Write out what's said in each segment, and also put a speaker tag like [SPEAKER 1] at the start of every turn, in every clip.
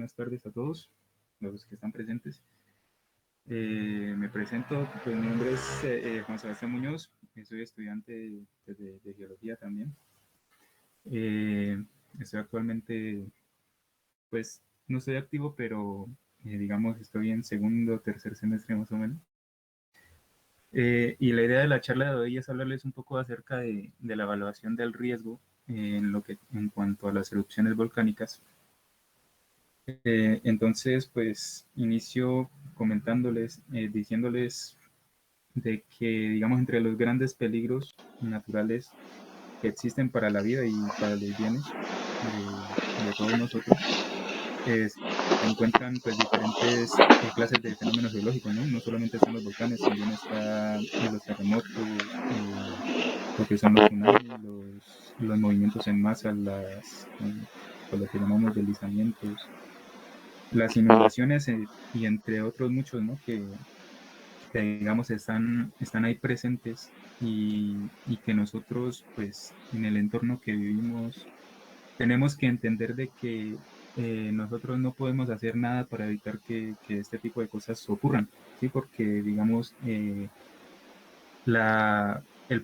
[SPEAKER 1] Buenas tardes a todos los que están presentes. Me presento, pues mi nombre es Juan Sebastián Muñoz, soy estudiante de geología también. Eh, Estoy actualmente, pues no estoy activo, pero digamos estoy en segundo o tercer semestre más o menos. Y la idea de la charla de hoy es hablarles un poco acerca de la evaluación del riesgo en cuanto a las erupciones volcánicas. Entonces, pues inicio comentándoles, diciéndoles de que, digamos, entre los grandes peligros naturales que existen para la vida y para los bienes de todos nosotros, se encuentran pues diferentes clases de fenómenos geológicos, ¿no? No solamente están los volcanes, también están los terremotos, lo que son los tsunamis, los movimientos en masa, pues, lo que llamamos deslizamientos, las inundaciones y entre otros muchos, ¿no? Que digamos están ahí presentes y que nosotros, pues en el entorno que vivimos, tenemos que entender de que nosotros no podemos hacer nada para evitar que este tipo de cosas ocurran, ¿sí? Porque, digamos, el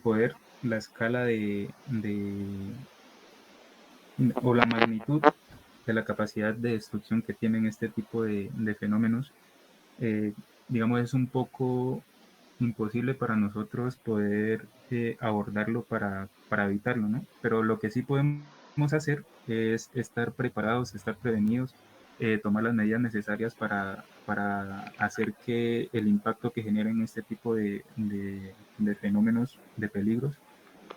[SPEAKER 1] poder, la escala o la magnitud de la capacidad de destrucción que tienen este tipo de fenómenos, eh, digamos, es un poco imposible para nosotros poder abordarlo para evitarlo, ¿no? Pero lo que sí podemos hacer es estar preparados, estar prevenidos, tomar las medidas necesarias para hacer que el impacto que generen este tipo de fenómenos, de peligros,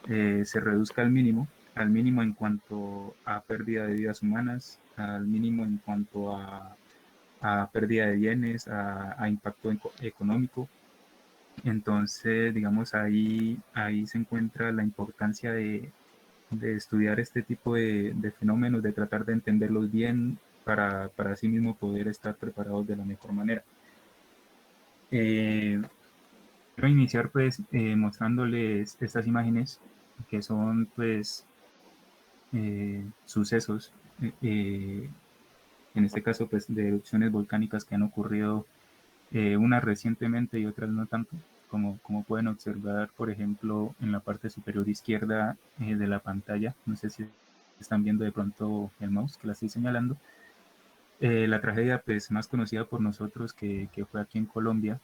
[SPEAKER 1] se reduzca al mínimo en cuanto a pérdida de vidas humanas, al mínimo en cuanto a pérdida de bienes, a impacto económico. Entonces, digamos, ahí se encuentra la importancia de estudiar este tipo de fenómenos, de tratar de entenderlos bien para así mismo poder estar preparados de la mejor manera. Eh, Quiero iniciar pues mostrándoles estas imágenes que son pues sucesos, en este caso pues de erupciones volcánicas que han ocurrido, unas recientemente y otras no tanto, como pueden observar, por ejemplo, en la parte superior izquierda de la pantalla. No sé si están viendo de pronto el mouse que la estoy señalando. La tragedia pues más conocida por nosotros que fue aquí en Colombia,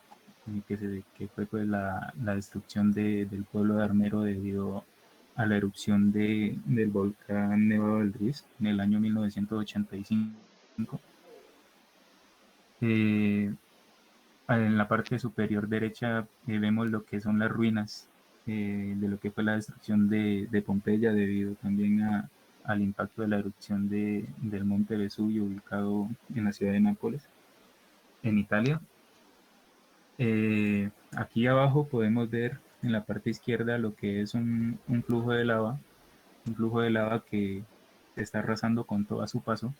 [SPEAKER 1] que fue pues la destrucción del pueblo de Armero debido a la erupción del volcán Nevado del Ruiz en el año 1985. Eh, En la parte superior derecha vemos lo que son las ruinas de lo que fue la destrucción de Pompeya debido también al impacto de la erupción del monte Vesubio ubicado en la ciudad de Nápoles, en Italia. Aquí abajo podemos ver en la parte izquierda lo que es un flujo de lava que está arrasando con todo a su paso.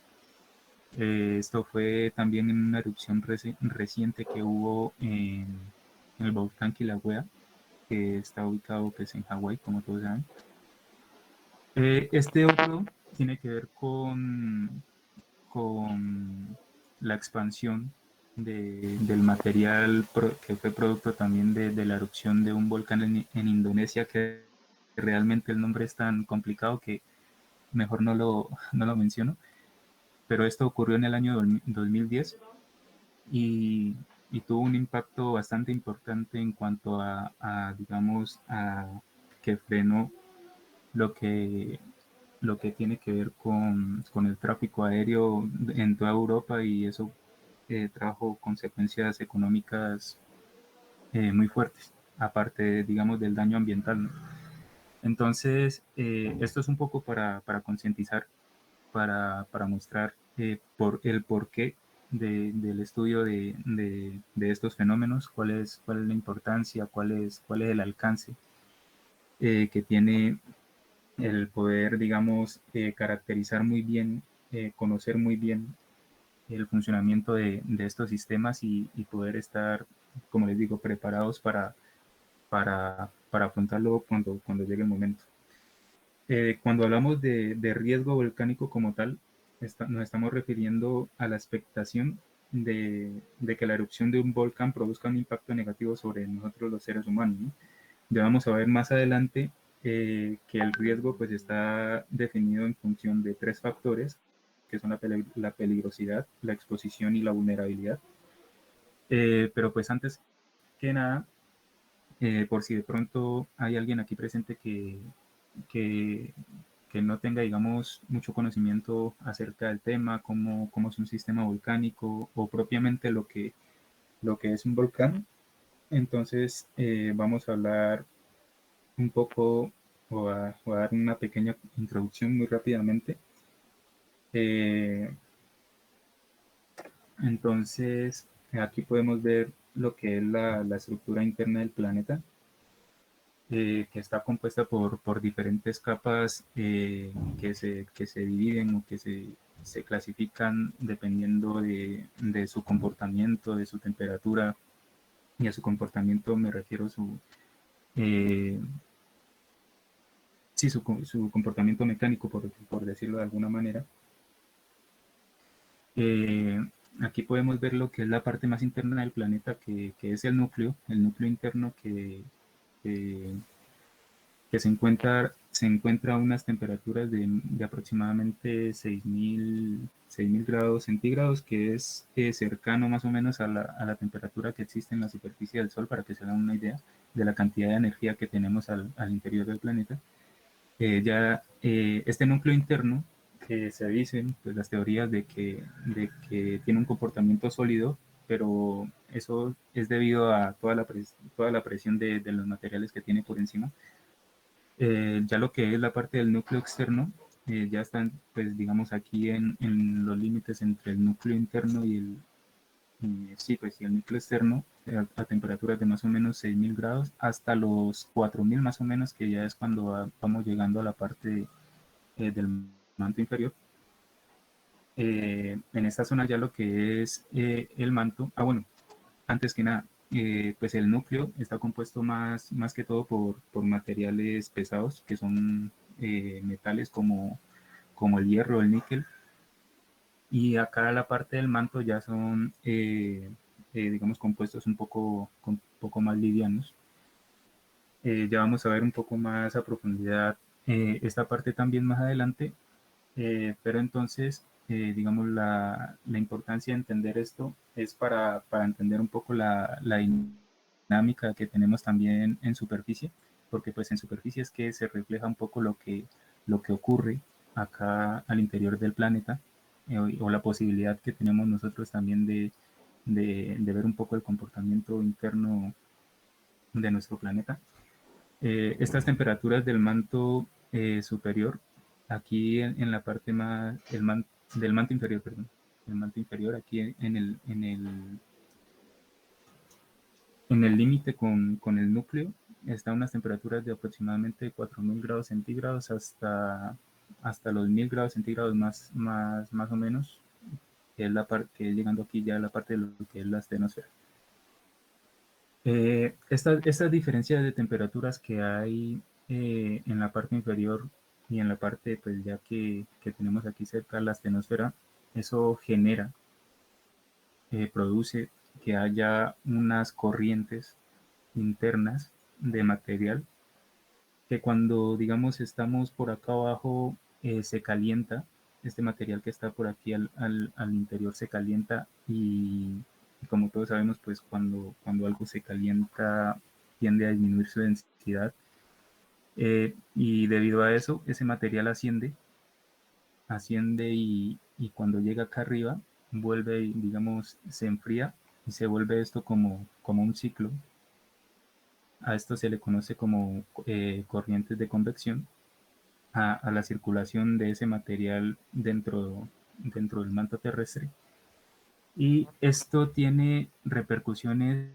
[SPEAKER 1] Esto fue también en una erupción reciente que hubo en el volcán Kilauea, que está ubicado pues, en Hawái, como todos saben. Este otro tiene que ver con la expansión del material que fue producto también de la erupción de un volcán en Indonesia, que realmente el nombre es tan complicado que mejor no lo menciono, pero esto ocurrió en el año 2010 y, y tuvo un impacto bastante importante en cuanto digamos, a que frenó lo que, lo que tiene que ver con el tráfico aéreo en toda Europa y eso trajo consecuencias económicas muy fuertes, aparte, digamos, del daño ambiental, ¿no? Entonces, esto es un poco para concientizar, para mostrar el porqué del estudio de estos fenómenos, cuál es la importancia, cuál es el alcance que tiene el poder, digamos, caracterizar muy bien, conocer muy bien el funcionamiento de estos sistemas y poder estar, como les digo, preparados para afrontarlo cuando llegue el momento. Cuando hablamos de riesgo volcánico como tal, nos estamos refiriendo a la expectación de que la erupción de un volcán produzca un impacto negativo sobre nosotros los seres humanos, ¿no? Ya vamos a ver más adelante que el riesgo pues está definido en función de tres factores, que son la peligrosidad, la exposición y la vulnerabilidad. Pero pues antes que nada, por si de pronto hay alguien aquí presente que, que no tenga, digamos, mucho conocimiento acerca del tema, cómo es un sistema volcánico o propiamente lo que es un volcán, entonces vamos a hablar un poco o a dar una pequeña introducción muy rápidamente. Eh, entonces, aquí podemos ver lo que es la estructura interna del planeta, que está compuesta por diferentes capas que se dividen o que se clasifican dependiendo de su comportamiento, de su temperatura, y a su comportamiento me refiero eh, sí, su comportamiento mecánico, por decirlo de alguna manera. Eh, Aquí podemos ver lo que es la parte más interna del planeta, que es el núcleo interno que, que se encuentra a unas temperaturas de aproximadamente 6.000 grados centígrados, que es cercano más o menos a la temperatura que existe en la superficie del Sol, para que se hagan una idea de la cantidad de energía que tenemos al interior del planeta. Este núcleo interno, que se dicen pues, las teorías de que tiene un comportamiento sólido, pero eso es debido a toda la presión de los materiales que tiene por encima. Ya lo que es la parte del núcleo externo, ya están, pues digamos, aquí en los límites entre el núcleo interno sí, pues, y el núcleo externo, a temperaturas de más o menos 6.000 grados hasta los 4.000 más o menos, que ya es cuando vamos llegando a la parte del manto inferior. En esta zona ya lo que es el manto, bueno, antes que nada, pues el núcleo está compuesto más que todo por materiales pesados, que son metales como el hierro, el níquel, y acá la parte del manto ya son, digamos, compuestos un poco más livianos. Ya vamos a ver un poco más a profundidad esta parte también más adelante, pero entonces, digamos, la importancia de entender esto es para entender un poco la dinámica que tenemos también en superficie, porque pues en superficie es que se refleja un poco lo que ocurre acá al interior del planeta, o la posibilidad que tenemos nosotros también de ver un poco el comportamiento interno de nuestro planeta. Estas temperaturas del manto superior, aquí en la parte más, del manto inferior, perdón, el manto inferior, aquí en el límite con el núcleo, está unas temperaturas de aproximadamente 4.000 grados centígrados hasta los 1.000 grados centígrados más o menos, que es la parte que llegando aquí ya a la parte de lo que es la estenosfera. Estas diferencias de temperaturas que hay en la parte inferior y en la parte, pues ya que tenemos aquí cerca la astenosfera, eso genera, produce que haya unas corrientes internas de material que cuando, digamos, estamos por acá abajo, se calienta, este material que está por aquí al interior se calienta y como todos sabemos, pues cuando algo se calienta tiende a disminuir su densidad, y debido a eso, ese material asciende y cuando llega acá arriba, vuelve, digamos, se enfría y se vuelve esto como un ciclo. A esto se le conoce como corrientes de convección a la circulación de ese material dentro del manto terrestre. Y esto tiene repercusiones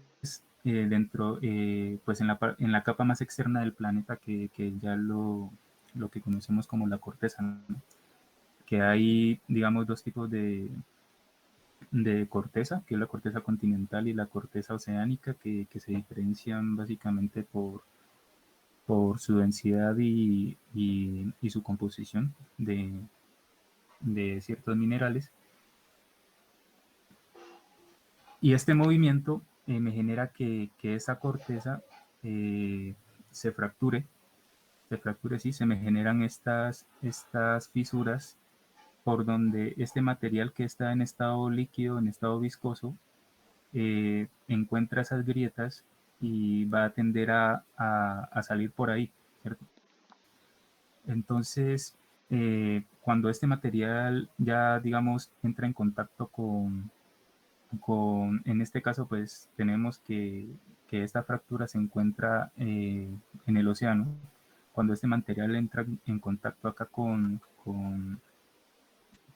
[SPEAKER 1] pues en la capa más externa del planeta, que ya lo que conocemos como la corteza, ¿no? Que hay, digamos, dos tipos de corteza, que es la corteza continental y la corteza oceánica, que se diferencian básicamente por su densidad y su composición de ciertos minerales. Y este movimiento me genera que esa corteza se fracture, sí, se me generan estas fisuras por donde este material que está en estado líquido, en estado viscoso, encuentra esas grietas y va a tender a salir por ahí, ¿cierto? Entonces, cuando este material ya, digamos, entra en contacto en este caso, pues tenemos que esta fractura se encuentra en el océano. Cuando este material entra en contacto acá con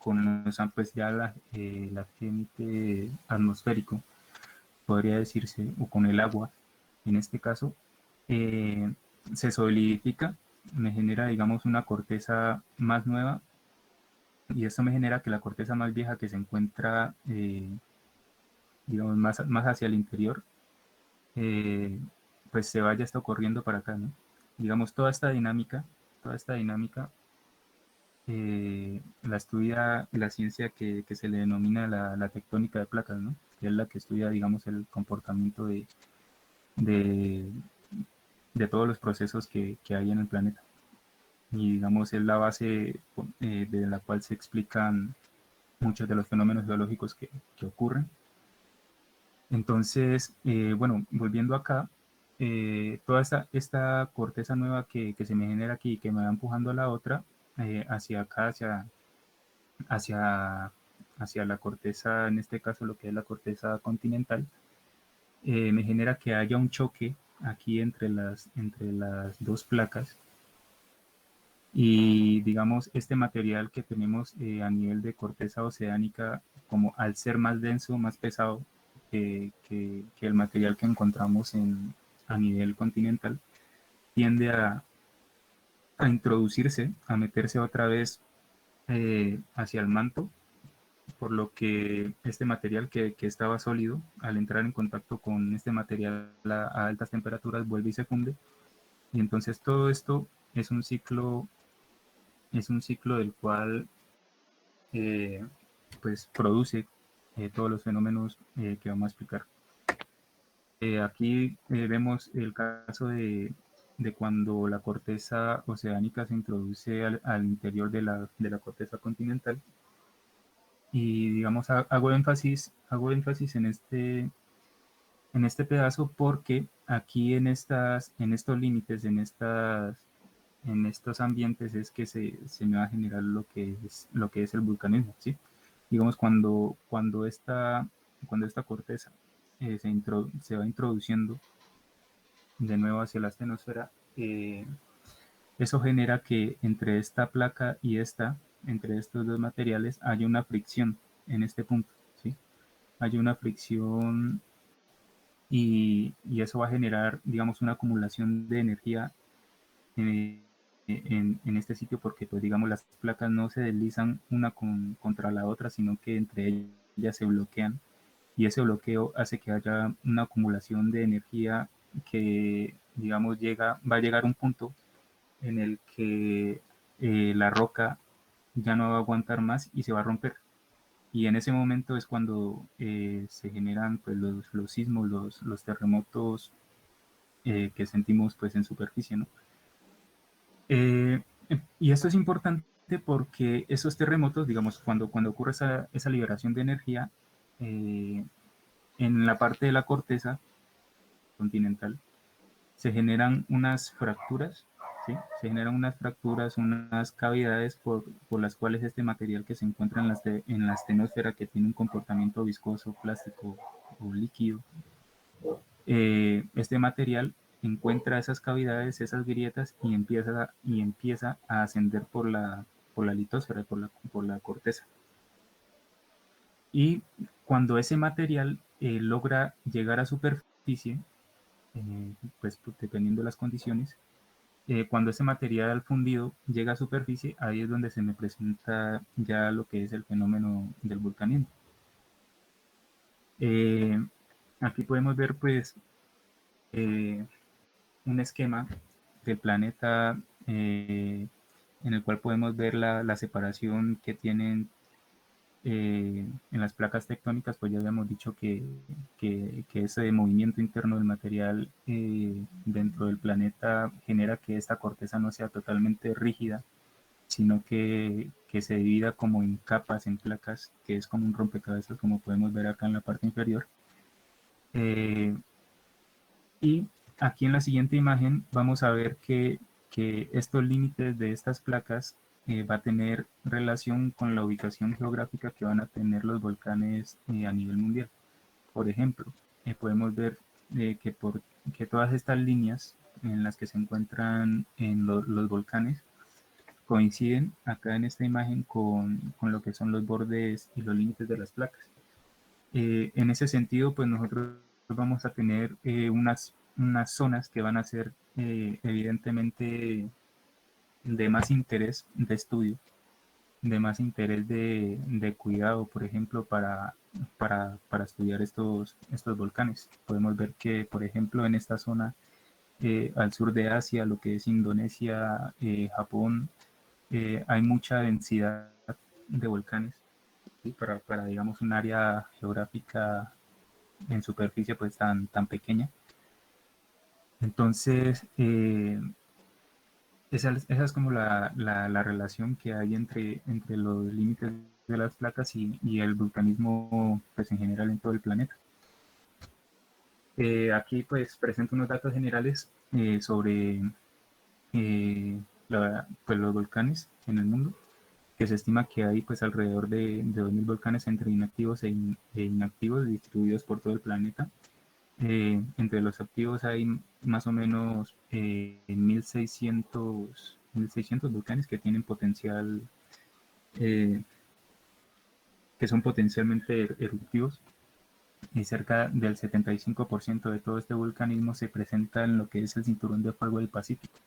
[SPEAKER 1] los, pues ya el agente atmosférico, podría decirse, o con el agua, en este caso, eh, se solidifica, me genera, digamos, una corteza más nueva y eso me genera que la corteza más vieja que se encuentra, digamos, más hacia el interior, eh, pues se vaya esto corriendo para acá, ¿no? Digamos, toda esta dinámica la estudia la ciencia que se le denomina la tectónica de placas, ¿no? Que es la que estudia, digamos, el comportamiento de, de todos los procesos que hay en el planeta. Y, digamos, es la base de la cual se explican muchos de los fenómenos geológicos que ocurren. Entonces, bueno, volviendo acá, toda esta corteza nueva que se me genera aquí y que me va empujando a la otra, hacia acá, hacia, hacia la corteza, en este caso lo que es la corteza continental, me genera que haya un choque aquí entre las dos placas y digamos este material que tenemos a nivel de corteza oceánica, como al ser más denso, más pesado que el material que encontramos a nivel continental, tiende a introducirse, a meterse otra vez hacia el manto, por lo que este material que estaba sólido, al entrar en contacto con este material a altas temperaturas, vuelve y se funde. Y entonces todo esto es un ciclo del cual eh, pues produce todos los fenómenos que vamos a explicar. Aquí vemos el caso de cuando la corteza oceánica se introduce al interior de la corteza continental. Y digamos, hago énfasis en este pedazo porque aquí en estos límites, en estos ambientes es que se me va a generar lo que es el vulcanismo, ¿sí? Digamos, cuando esta corteza se va introduciendo de nuevo hacia la astenosfera, eso genera que entre esta placa y entre estos dos materiales, haya una fricción en este punto, ¿sí? Hay una fricción y eso va a generar, digamos, una acumulación de energía eh, en este sitio porque, pues, digamos, las placas no se deslizan una contra la otra, sino que entre ellas se bloquean y ese bloqueo hace que haya una acumulación de energía que, digamos, va a llegar a un punto en el que la roca ya no va a aguantar más y se va a romper. Y en ese momento es cuando se generan pues, los sismos, los terremotos que sentimos pues, en superficie, ¿no? Eh, y esto es importante porque esos terremotos, digamos, cuando ocurre esa liberación de energía, eh, en la parte de la corteza continental se generan unas fracturas, ¿sí? Se generan unas fracturas, unas cavidades por las cuales este material que se encuentra en la astenosfera, que tiene un comportamiento viscoso, plástico o líquido, este material encuentra esas cavidades, esas grietas y empieza a ascender por la litosfera, por la corteza. Y cuando ese material logra llegar a superficie, pues dependiendo de las condiciones, cuando ese material fundido llega a superficie, ahí es donde se me presenta ya lo que es el fenómeno del vulcanismo. Eh, Aquí podemos ver pues eh, un esquema del planeta en el cual podemos ver la separación que tienen en las placas tectónicas. Pues ya habíamos dicho que ese movimiento interno del material dentro del planeta genera que esta corteza no sea totalmente rígida, sino que se divida como en capas, en placas, que es como un rompecabezas, como podemos ver acá en la parte inferior. Eh, y aquí en la siguiente imagen vamos a ver que estos límites de estas placas va a tener relación con la ubicación geográfica que van a tener los volcanes a nivel mundial. Por ejemplo, podemos ver que todas estas líneas en las que se encuentran en los volcanes coinciden acá en esta imagen con lo que son los bordes y los límites de las placas. En ese sentido, pues nosotros vamos a tener unas zonas que van a ser evidentemente de más interés de estudio, de más interés de cuidado, por ejemplo, para estudiar estos volcanes. Podemos ver que, por ejemplo, en esta zona al sur de Asia, lo que es Indonesia, Japón, hay mucha densidad de volcanes, ¿sí? Digamos, un área geográfica en superficie pues tan pequeña. Entonces, esa es como la relación que hay entre los límites de las placas y el vulcanismo pues en general en todo el planeta. Aquí pues presento unos datos generales sobre pues, los volcanes en el mundo, que se estima que hay pues alrededor de 2000 volcanes entre inactivos e inactivos distribuidos por todo el planeta. Entre los activos hay más o menos 1600 volcanes que tienen potencial, eh, que son potencialmente eruptivos, y cerca del 75% de todo este vulcanismo se presenta en lo que es el cinturón de fuego del Pacífico,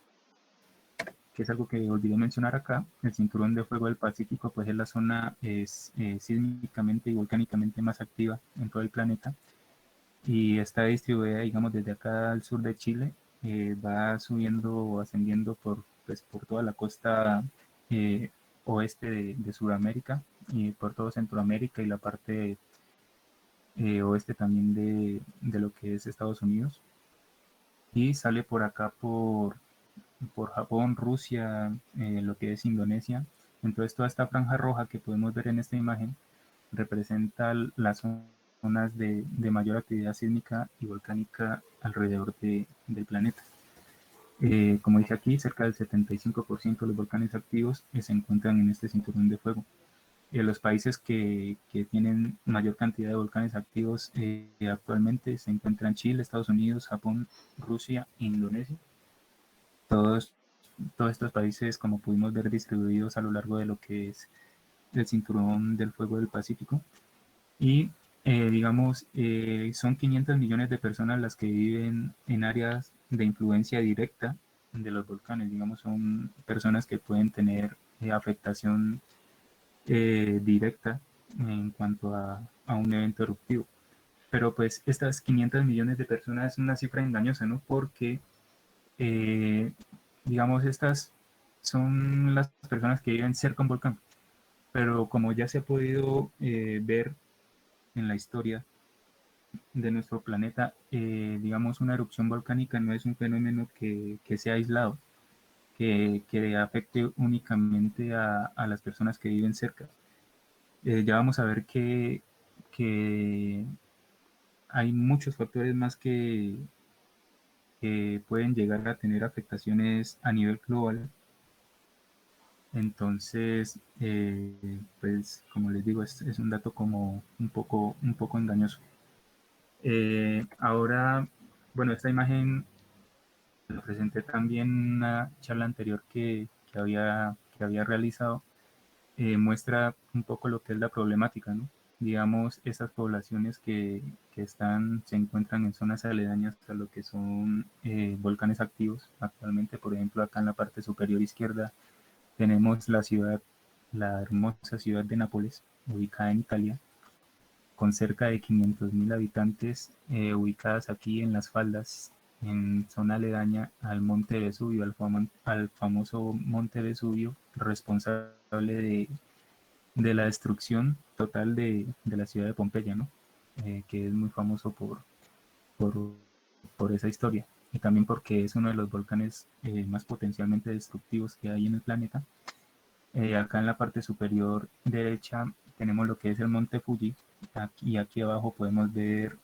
[SPEAKER 1] que es algo que olvidé mencionar acá. El cinturón de fuego del Pacífico pues es la zona sísmicamente y volcánicamente más activa en todo el planeta, y está distribuida, digamos, desde acá al sur de Chile, va subiendo o ascendiendo pues, por toda la costa eh, oeste de Sudamérica y por todo Centroamérica y la parte oeste también de lo que es Estados Unidos, y sale por acá por Japón, Rusia, lo que es Indonesia. Entonces toda esta franja roja que podemos ver en esta imagen representa las zonas de mayor actividad sísmica y volcánica alrededor del planeta. Como dije aquí, cerca del 75% de los volcanes activos se encuentran en este cinturón de fuego. Los países que tienen mayor cantidad de volcanes activos actualmente se encuentran Chile, Estados Unidos, Japón, Rusia e Indonesia. Todos, todos estos países, como pudimos ver, distribuidos a lo largo de lo que es el cinturón del fuego del Pacífico. Y digamos, son 500 millones de personas las que viven en áreas de influencia directa de los volcanes. Digamos, son personas que pueden tener afectación directa en cuanto a un evento eruptivo. Pero pues estas 500 millones de personas es una cifra engañosa, ¿no? Porque, eh, digamos, estas son las personas que viven cerca de un volcán. Pero como ya se ha podido ver en la historia de nuestro planeta, digamos, una erupción volcánica no es un fenómeno que sea aislado, que afecte únicamente a las personas que viven cerca. Ya vamos a ver que hay muchos factores más que pueden llegar a tener afectaciones a nivel global. Entonces, pues como les digo, es un dato como un poco engañoso. Ahora, bueno, esta imagen la presenté también en una charla anterior que había realizado. Muestra un poco lo que es la problemática, ¿no? Digamos, esas poblaciones se encuentran en zonas aledañas a lo que son volcanes activos. Actualmente, por ejemplo, acá en la parte superior izquierda tenemos la hermosa ciudad de Nápoles, ubicada en Italia, con cerca de 500.000 habitantes, ubicadas aquí en las faldas en zona aledaña al monte Vesubio, al famoso monte Vesubio, responsable de la destrucción total de la ciudad de Pompeya, ¿no? Que es muy famoso por, por esa historia y también porque es uno de los volcanes más potencialmente destructivos que hay en el planeta. Acá en la parte superior derecha tenemos lo que es el monte Fuji, y aquí abajo podemos ver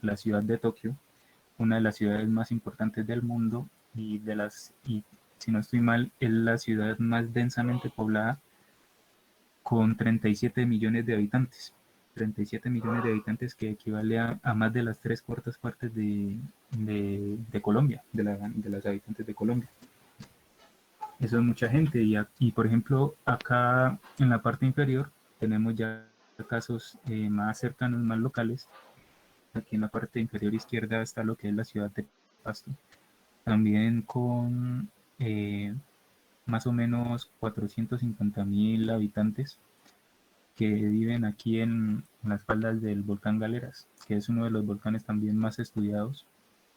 [SPEAKER 1] la ciudad de Tokio, una de las ciudades más importantes del mundo y si no estoy mal, es la ciudad más densamente poblada con 37 millones de habitantes. 37 millones de habitantes que equivale a más de las tres cuartas partes de Colombia, de las habitantes de Colombia. Eso es mucha gente y por ejemplo acá en la parte inferior tenemos ya casos más cercanos, más locales. Aquí en la parte inferior izquierda está lo que es la ciudad de Pasto, también con más o menos 450.000 habitantes que viven aquí en las faldas del volcán Galeras, que es uno de los volcanes también más estudiados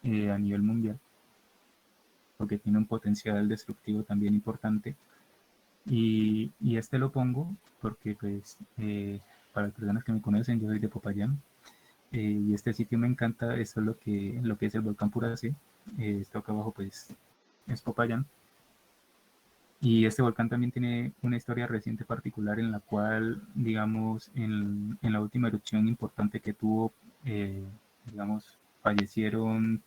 [SPEAKER 1] a nivel mundial, porque tiene un potencial destructivo también importante. Y este lo pongo porque, pues, para las personas que me conocen, yo soy de Popayán, y este sitio me encanta. Esto es lo que es el volcán Puracé. Esto acá abajo, pues, es Popayán. Y este volcán también tiene una historia reciente particular en la cual, digamos, en la última erupción importante que tuvo, eh, digamos, fallecieron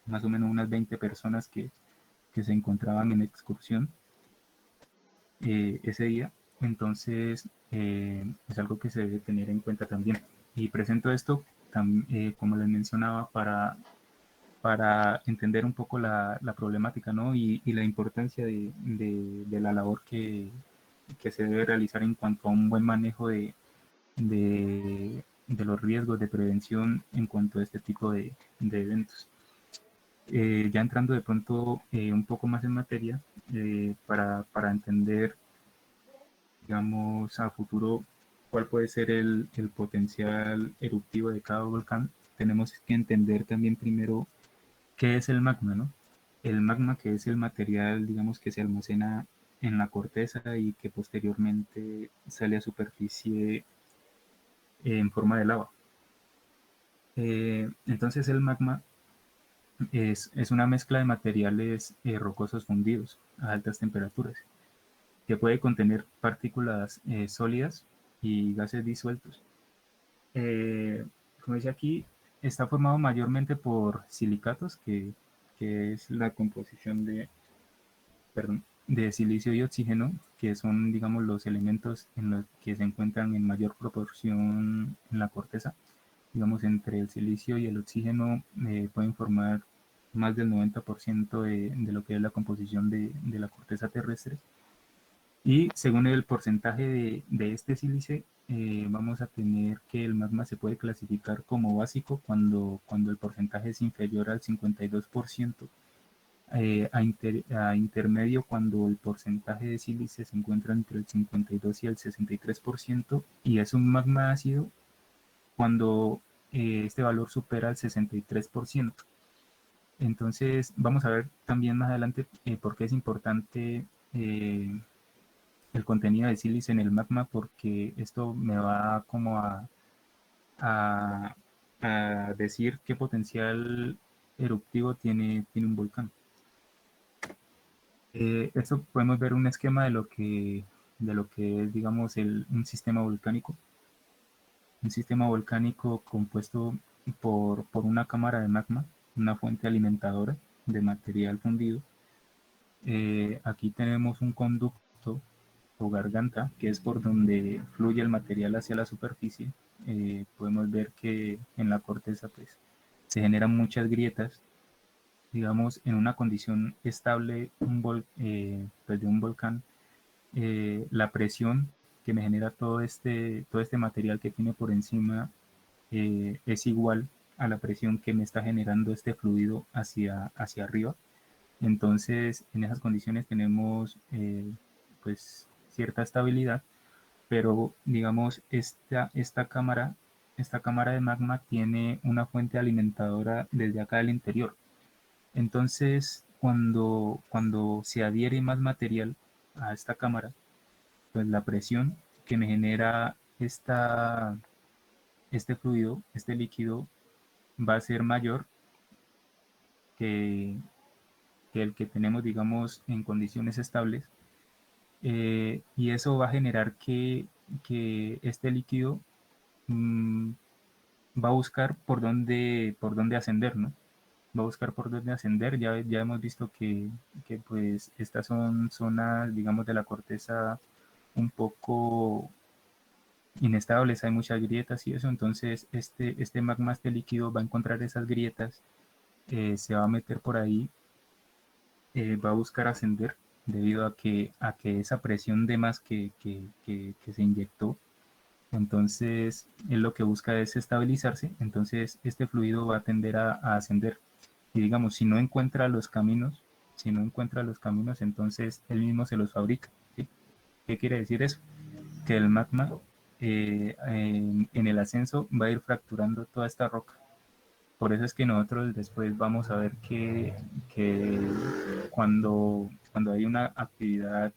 [SPEAKER 1] más o menos unas 20 personas que se encontraban en excursión ese día. Entonces, es algo que se debe tener en cuenta también. Y presento esto, como les mencionaba, para entender un poco la problemática, ¿no? Y la importancia de la labor que se debe realizar en cuanto a un buen manejo de los riesgos de prevención en cuanto a este tipo de eventos. Ya entrando de pronto un poco más en materia, para entender, digamos, a futuro cuál puede ser el potencial eruptivo de cada volcán, tenemos que entender también primero qué es el magma, ¿no? El magma, que es el material, digamos, que se almacena en la corteza y que posteriormente sale a superficie en forma de lava. Entonces el magma es una mezcla de materiales rocosos fundidos a altas temperaturas, que puede contener partículas sólidas y gases disueltos. Eh, Como dice aquí, está formado mayormente por silicatos, que es la composición perdón, de silicio y oxígeno, que son, digamos, los elementos en los que se encuentran en mayor proporción en la corteza. Digamos, entre el silicio y el oxígeno pueden formar más del 90% de lo que es la composición de la corteza terrestre. Y según el porcentaje de este sílice, vamos a tener que el magma se puede clasificar como básico cuando el porcentaje es inferior al 52%, a intermedio cuando el porcentaje de sílice se encuentra entre el 52 y el 63%, y es un magma ácido cuando este valor supera el 63%. Entonces vamos a ver también más adelante por qué es importante el contenido de sílice en el magma, porque esto me va como a, a decir qué potencial eruptivo tiene un volcán. Esto podemos ver un esquema de lo que es, digamos, un sistema volcánico. Un sistema volcánico compuesto por una cámara de magma, una fuente alimentadora de material fundido. Aquí tenemos un conducto o garganta, que es por donde fluye el material hacia la superficie. Podemos ver que en la corteza, pues, se generan muchas grietas. Digamos, en una condición estable pues, de un volcán, la presión que me genera todo este material que tiene por encima es igual a la presión que me está generando este fluido hacia arriba. Entonces, en esas condiciones tenemos pues cierta estabilidad, pero digamos, esta cámara de magma tiene una fuente alimentadora desde acá del interior. Entonces, cuando se adhiere más material a esta cámara, pues la presión que me genera este fluido, este líquido, va a ser mayor que, que el que tenemos, digamos, en condiciones estables. Y eso va a generar que este líquido mmm, va a buscar por dónde ascender, ¿no? Va a buscar por dónde ascender. Ya hemos visto que pues estas son zonas, digamos, de la corteza un poco inestables, hay muchas grietas y eso, entonces este magma, este líquido va a encontrar esas grietas, se va a meter por ahí, va a buscar ascender debido a que esa presión de más que se inyectó, entonces él lo que busca es estabilizarse, entonces este fluido va a tender a ascender. Y digamos, si no encuentra los caminos, si no encuentra los caminos, entonces él mismo se los fabrica. ¿Sí? ¿Qué quiere decir eso? Que el magma en el ascenso va a ir fracturando toda esta roca. Por eso es que nosotros después vamos a ver que cuando hay una actividad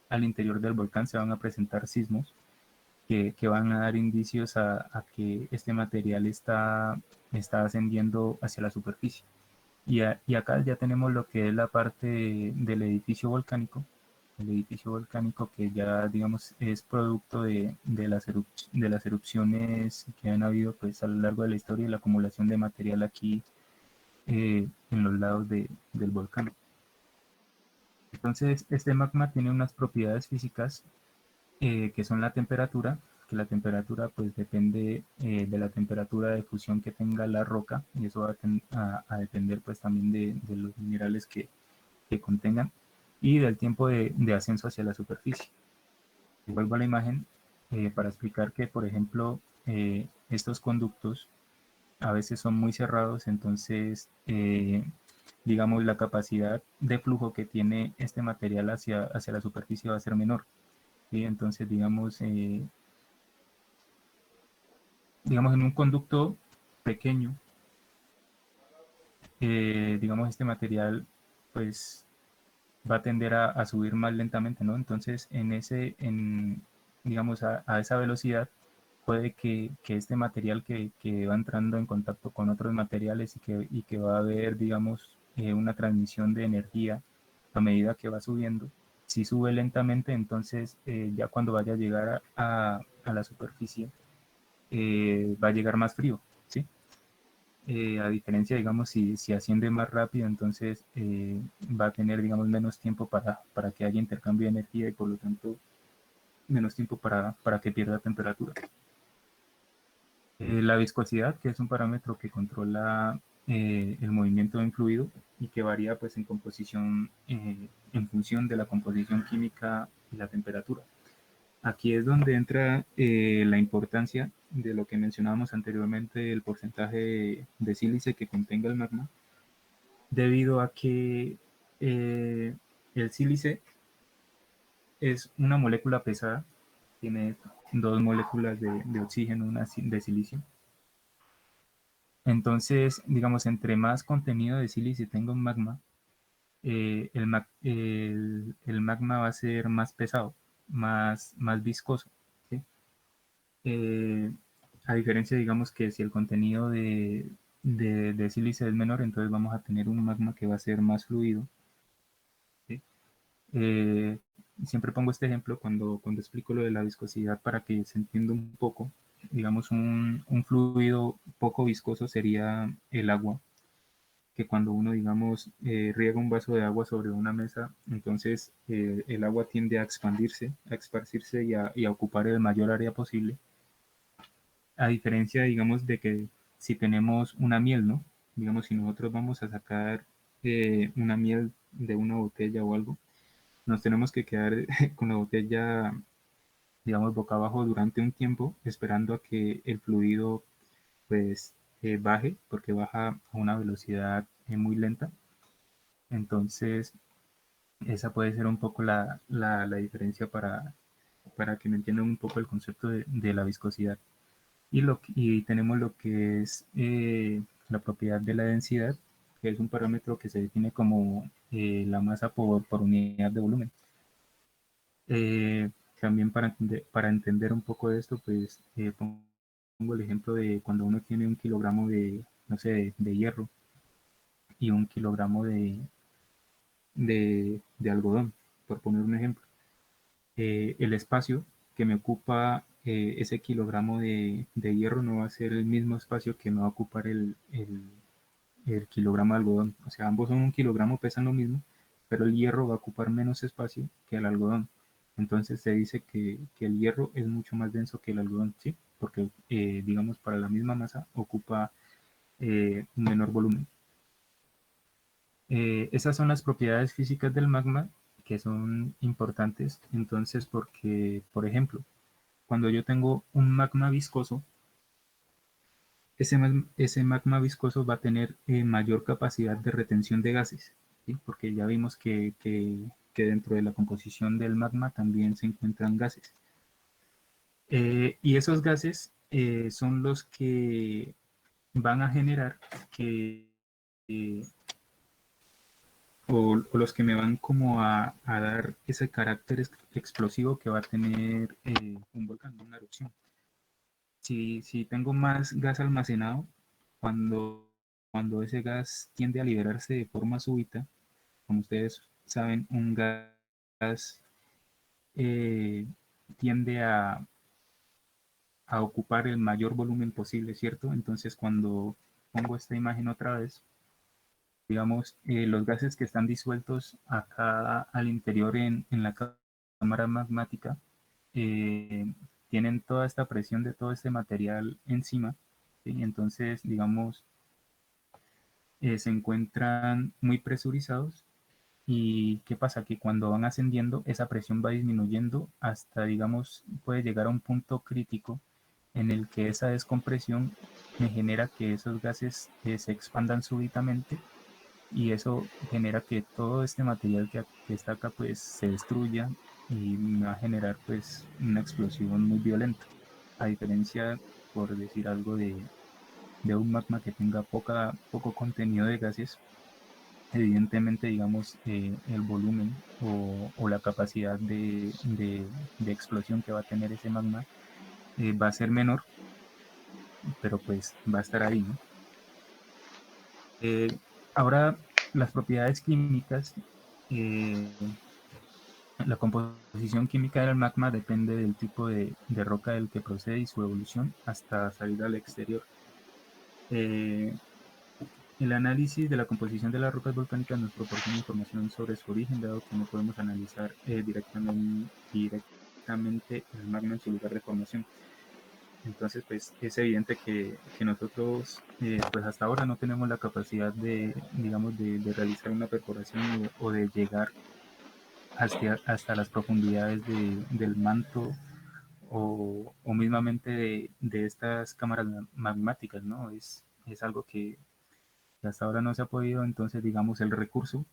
[SPEAKER 1] al interior del volcán se van a presentar sismos que van a dar indicios a que este material está ascendiendo hacia la superficie. Y acá ya tenemos lo que es la parte del edificio volcánico, el edificio volcánico que ya, digamos, es producto de las erupciones que han habido pues, a lo largo de la historia y la acumulación de material aquí en los lados del volcán. Entonces, este magma tiene unas propiedades físicas que son la temperatura, que la temperatura pues depende de la temperatura de fusión que tenga la roca y eso va a depender pues también de los minerales que contengan y del tiempo de ascenso hacia la superficie. Vuelvo a la imagen para explicar que, por ejemplo, estos conductos a veces son muy cerrados, entonces, digamos, la capacidad de flujo que tiene este material hacia la superficie va a ser menor. ¿Sí? Entonces, digamos, en un conducto pequeño, digamos, este material, pues, va a tender a subir más lentamente, ¿no? Entonces, digamos, a esa velocidad, puede que este material que va entrando en contacto con otros materiales y que va a haber, digamos, una transmisión de energía a medida que va subiendo, si sube lentamente, entonces ya cuando vaya a llegar a la superficie, va a llegar más frío, ¿sí? A diferencia, digamos, si asciende más rápido, entonces va a tener, digamos, menos tiempo para que haya intercambio de energía y por lo tanto menos tiempo para que pierda temperatura. La viscosidad, que es un parámetro que controla el movimiento de un fluido y que varía pues en composición en función de la composición química y la temperatura. Aquí es donde entra la importancia de lo que mencionábamos anteriormente, el porcentaje de sílice que contenga el magma, debido a que eh, el sílice es una molécula pesada, tiene dos moléculas de oxígeno, una de silicio. Entonces, digamos, entre más contenido de silicio tenga un magma, el magma va a ser más pesado, más viscoso. ¿Sí? Eh, a diferencia, digamos, que si el contenido de sílice es menor, entonces vamos a tener un magma que va a ser más fluido. ¿Sí? Eh, Siempre pongo este ejemplo cuando explico lo de la viscosidad para que se entienda un poco. Digamos, un fluido poco viscoso sería el agua, que cuando uno, digamos, riega un vaso de agua sobre una mesa, entonces el agua tiende a expandirse, a esparcirse y a ocupar el mayor área posible. A diferencia, digamos, de que si tenemos una miel, ¿no? Digamos, si nosotros vamos a sacar una miel de una botella o algo, nos tenemos que quedar con la botella, digamos, boca abajo durante un tiempo, esperando a que el fluido, pues, baje, porque baja a una velocidad muy lenta. Entonces, esa puede ser un poco la diferencia para que me entiendan un poco el concepto de la viscosidad. Y tenemos lo que es la propiedad de la densidad, que es un parámetro que se define como la masa por unidad de volumen. También para entender un poco de esto, pues pongo el ejemplo de cuando uno tiene 1 kilogramo de, no sé, de hierro y 1 kilogramo de algodón, por poner un ejemplo. El espacio que me ocupa ese kilogramo de hierro no va a ser el mismo espacio que me va a ocupar el kilogramo de algodón. O sea, ambos son 1 kilogramo, pesan lo mismo, pero el hierro va a ocupar menos espacio que el algodón. Entonces se dice que el hierro es mucho más denso que el algodón, ¿sí? Porque, digamos, para la misma masa ocupa un menor volumen. Esas son las propiedades físicas del magma que son importantes. Entonces, porque, por ejemplo, cuando yo tengo un magma viscoso, ese magma viscoso va a tener mayor capacidad de retención de gases, ¿sí? Porque ya vimos que dentro de la composición del magma también se encuentran gases. Y esos gases son los que van a generar que, eh, o los que me van como a dar ese carácter explosivo que va a tener un volcán, una erupción. Si tengo más gas almacenado, cuando ese gas tiende a liberarse de forma súbita, como ustedes saben, un gas eh, tiende a ocupar el mayor volumen posible, ¿cierto? Entonces, cuando pongo esta imagen otra vez, digamos, los gases que están disueltos acá al interior en la cámara magmática eh, tienen toda esta presión de todo este material encima, ¿sí? Entonces, digamos, se encuentran muy presurizados. ¿Y qué pasa? Que cuando van ascendiendo, esa presión va disminuyendo hasta, digamos, puede llegar a un punto crítico en el que esa descompresión me genera que esos gases se expandan súbitamente, y eso genera que todo este material que está acá pues se destruya y me va a generar pues una explosión muy violenta, a diferencia, por decir algo, de un magma que tenga poco contenido de gases. Evidentemente, digamos, el volumen o la capacidad de explosión que va a tener ese magma va a ser menor, pero pues va a estar ahí, ¿no? Eh, Ahora, las propiedades químicas, eh, la composición química del magma depende del tipo de roca del que procede y su evolución hasta salir al exterior. Eh, el análisis de la composición de las rocas volcánicas nos proporciona información sobre su origen, dado que no podemos analizar directamente el magma en su lugar de formación. Entonces, pues es evidente que nosotros, pues hasta ahora no tenemos la capacidad de, digamos, de realizar una perforación o de llegar hasta las profundidades del manto o mismamente de estas cámaras magmáticas, ¿no? Es algo que hasta ahora no se ha podido. Entonces, digamos, el recurso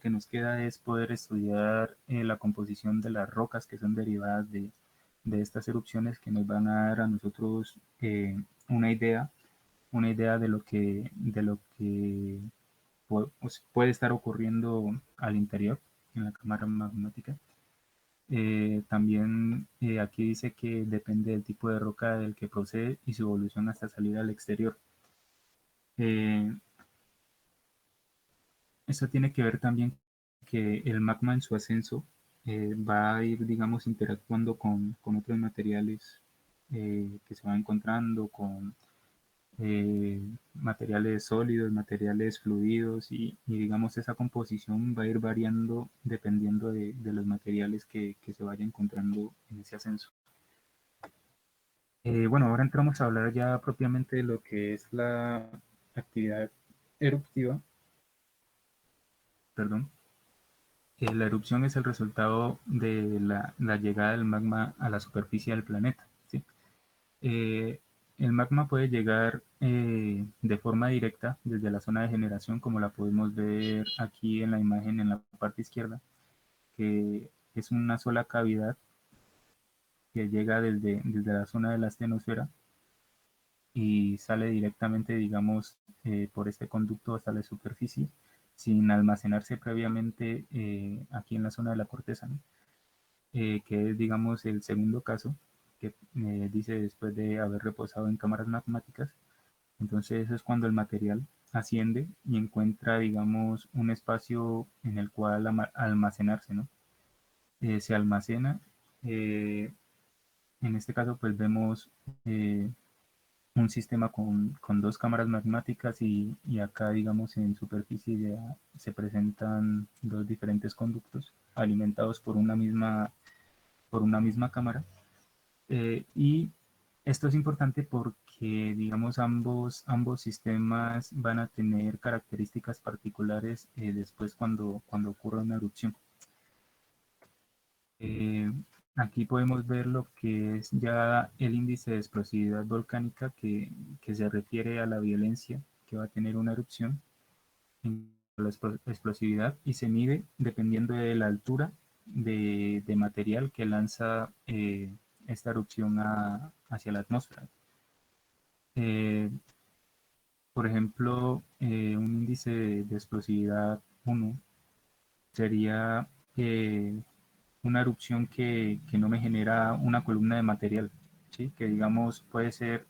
[SPEAKER 1] que nos queda es poder estudiar la composición de las rocas que son derivadas de estas erupciones, que nos van a dar a nosotros una idea, una idea de lo que pues, puede estar ocurriendo al interior, en la cámara magmática. También aquí dice que depende del tipo de roca del que procede y su evolución hasta salir al exterior. Eh, Esto tiene que ver también que el magma en su ascenso va a ir, digamos, interactuando con otros materiales que se van encontrando, con materiales sólidos, materiales fluidos, y, digamos, esa composición va a ir variando dependiendo de los materiales que se vaya encontrando en ese ascenso. Bueno, ahora entramos a hablar ya propiamente de lo que es la actividad eruptiva, perdón. La erupción es el resultado de la llegada del magma a la superficie del planeta, ¿sí? Eh, el magma puede llegar de forma directa desde la zona de generación, como la podemos ver aquí en la imagen en la parte izquierda, que es una sola cavidad que llega desde la zona de la astenosfera. y sale directamente, digamos, por este conducto hasta la superficie, sin almacenarse previamente aquí en la zona de la corteza, ¿no? Que es, digamos, el segundo caso, que dice después de haber reposado en cámaras magmáticas. Entonces eso es cuando el material asciende y encuentra, digamos, un espacio en el cual almacenarse, ¿no? Se almacena. eh, en este caso, pues vemos un sistema con dos cámaras magmáticas y acá, digamos, en superficie ya se presentan dos diferentes conductos alimentados por una misma cámara. Y esto es importante porque, digamos, ambos sistemas van a tener características particulares después cuando ocurra una erupción. Eh, Aquí podemos ver lo que es ya el índice de explosividad volcánica que se refiere a la violencia que va a tener una erupción en la explosividad y se mide dependiendo de la altura de material que lanza esta erupción hacia la atmósfera. Eh, por ejemplo, un índice de explosividad 1 sería una erupción que no me genera una columna de material, ¿sí? Que digamos puede ser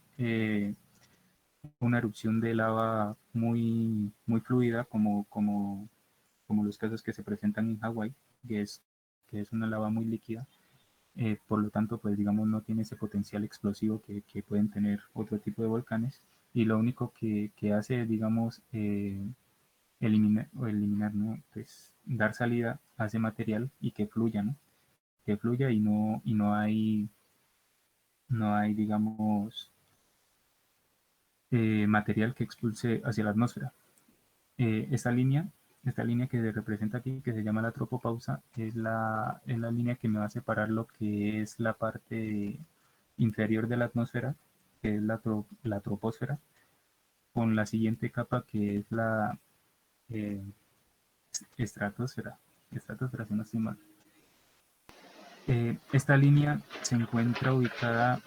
[SPEAKER 1] una erupción de lava muy fluida, como los casos que se presentan en Hawái, que es una lava muy líquida. Por lo tanto, pues digamos, no tiene ese potencial explosivo que pueden tener otro tipo de volcanes. Y lo único que hace es, digamos, eliminar, ¿no? Pues dar salida a ese material y que fluya, ¿no? Que fluya y no hay, digamos, material que expulse hacia la atmósfera. Eh, esta línea, esta línea que se representa aquí, que se llama la tropopausa, es la línea que me va a separar lo que es la parte inferior de la atmósfera, que es la troposfera, con la siguiente capa que es la eh, estratosfera. Estratosfera, si no estoy mal. Esta línea se encuentra ubicada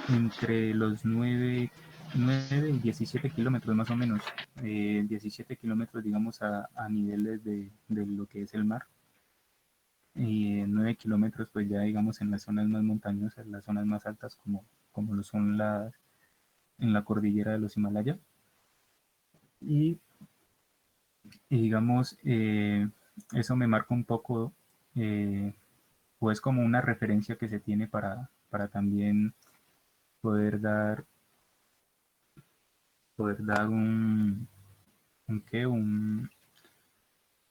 [SPEAKER 1] entre los 9 y 17 kilómetros más o menos. 17 kilómetros, digamos, a niveles de lo que es el mar. Y 9 kilómetros, pues ya digamos en las zonas más montañosas, las zonas más altas, como lo son en la cordillera de los Himalayas. Y, y digamos, eso me marca un poco, eh, pues como una referencia que se tiene para también poder dar, poder dar un, ¿qué? Un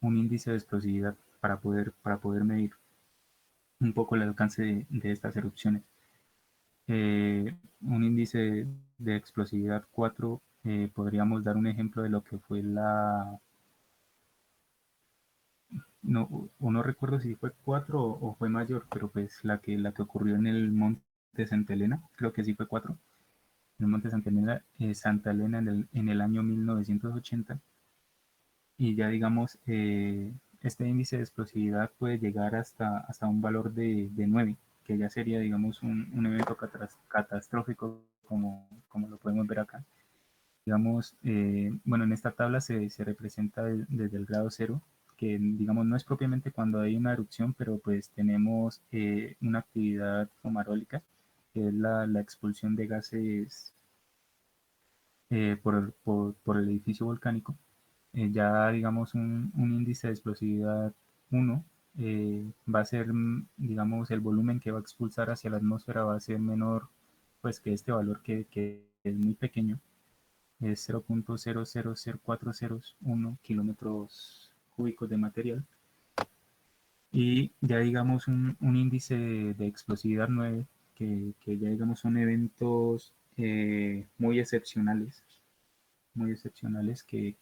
[SPEAKER 1] índice de explosividad para poder medir un poco el alcance de estas erupciones. Un índice de explosividad 4, podríamos dar un ejemplo de lo que fue no, o no recuerdo si fue 4 o fue mayor, pero pues la que ocurrió en el monte Santa Elena, creo que sí fue 4, en el monte Santa Elena en el año 1980. Y ya digamos, este índice de explosividad puede llegar hasta un valor de 9, que ya sería, digamos, un evento catastrófico como lo podemos ver acá. Digamos, bueno, en esta tabla se representa desde el grado cero, que digamos no es propiamente cuando hay una erupción, pero pues tenemos una actividad fumarólica, que es la expulsión de gases por el edificio volcánico. Ya digamos un índice de explosividad 1 va a ser, digamos, el volumen que va a expulsar hacia la atmósfera va a ser menor pues que este valor que es muy pequeño, es 0.0004001 kilómetros cúbicos de material. Y ya digamos un índice de explosividad 9, que ya digamos son eventos muy excepcionales que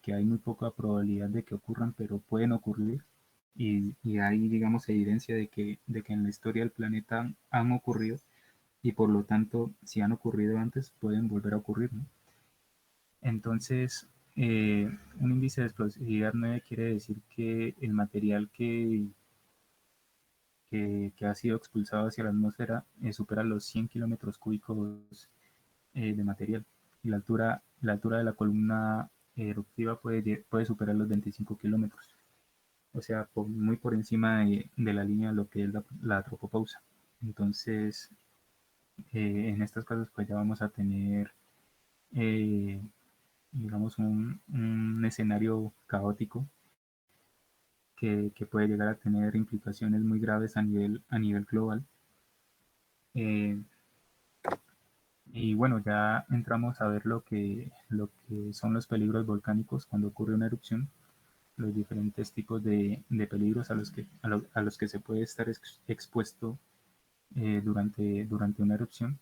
[SPEAKER 1] hay muy poca probabilidad de que ocurran, pero pueden ocurrir. Y hay, digamos, evidencia de que en la historia del planeta han ocurrido y por lo tanto, si han ocurrido antes, pueden volver a ocurrir, ¿no? Entonces, un índice de explosividad 9 quiere decir que el material que ha sido expulsado hacia la atmósfera supera los 100 kilómetros cúbicos de material. Y la altura de la columna eruptiva puede superar los 25 kilómetros, o sea, muy por encima de la línea de lo que es la tropopausa. Entonces, en estos casos, pues ya vamos a tener, eh, digamos, un escenario caótico que puede llegar a tener implicaciones muy graves a nivel global. Eh, y bueno, ya entramos a ver lo que son los peligros volcánicos cuando ocurre una erupción, los diferentes tipos de peligros a los que se puede estar expuesto durante una erupción.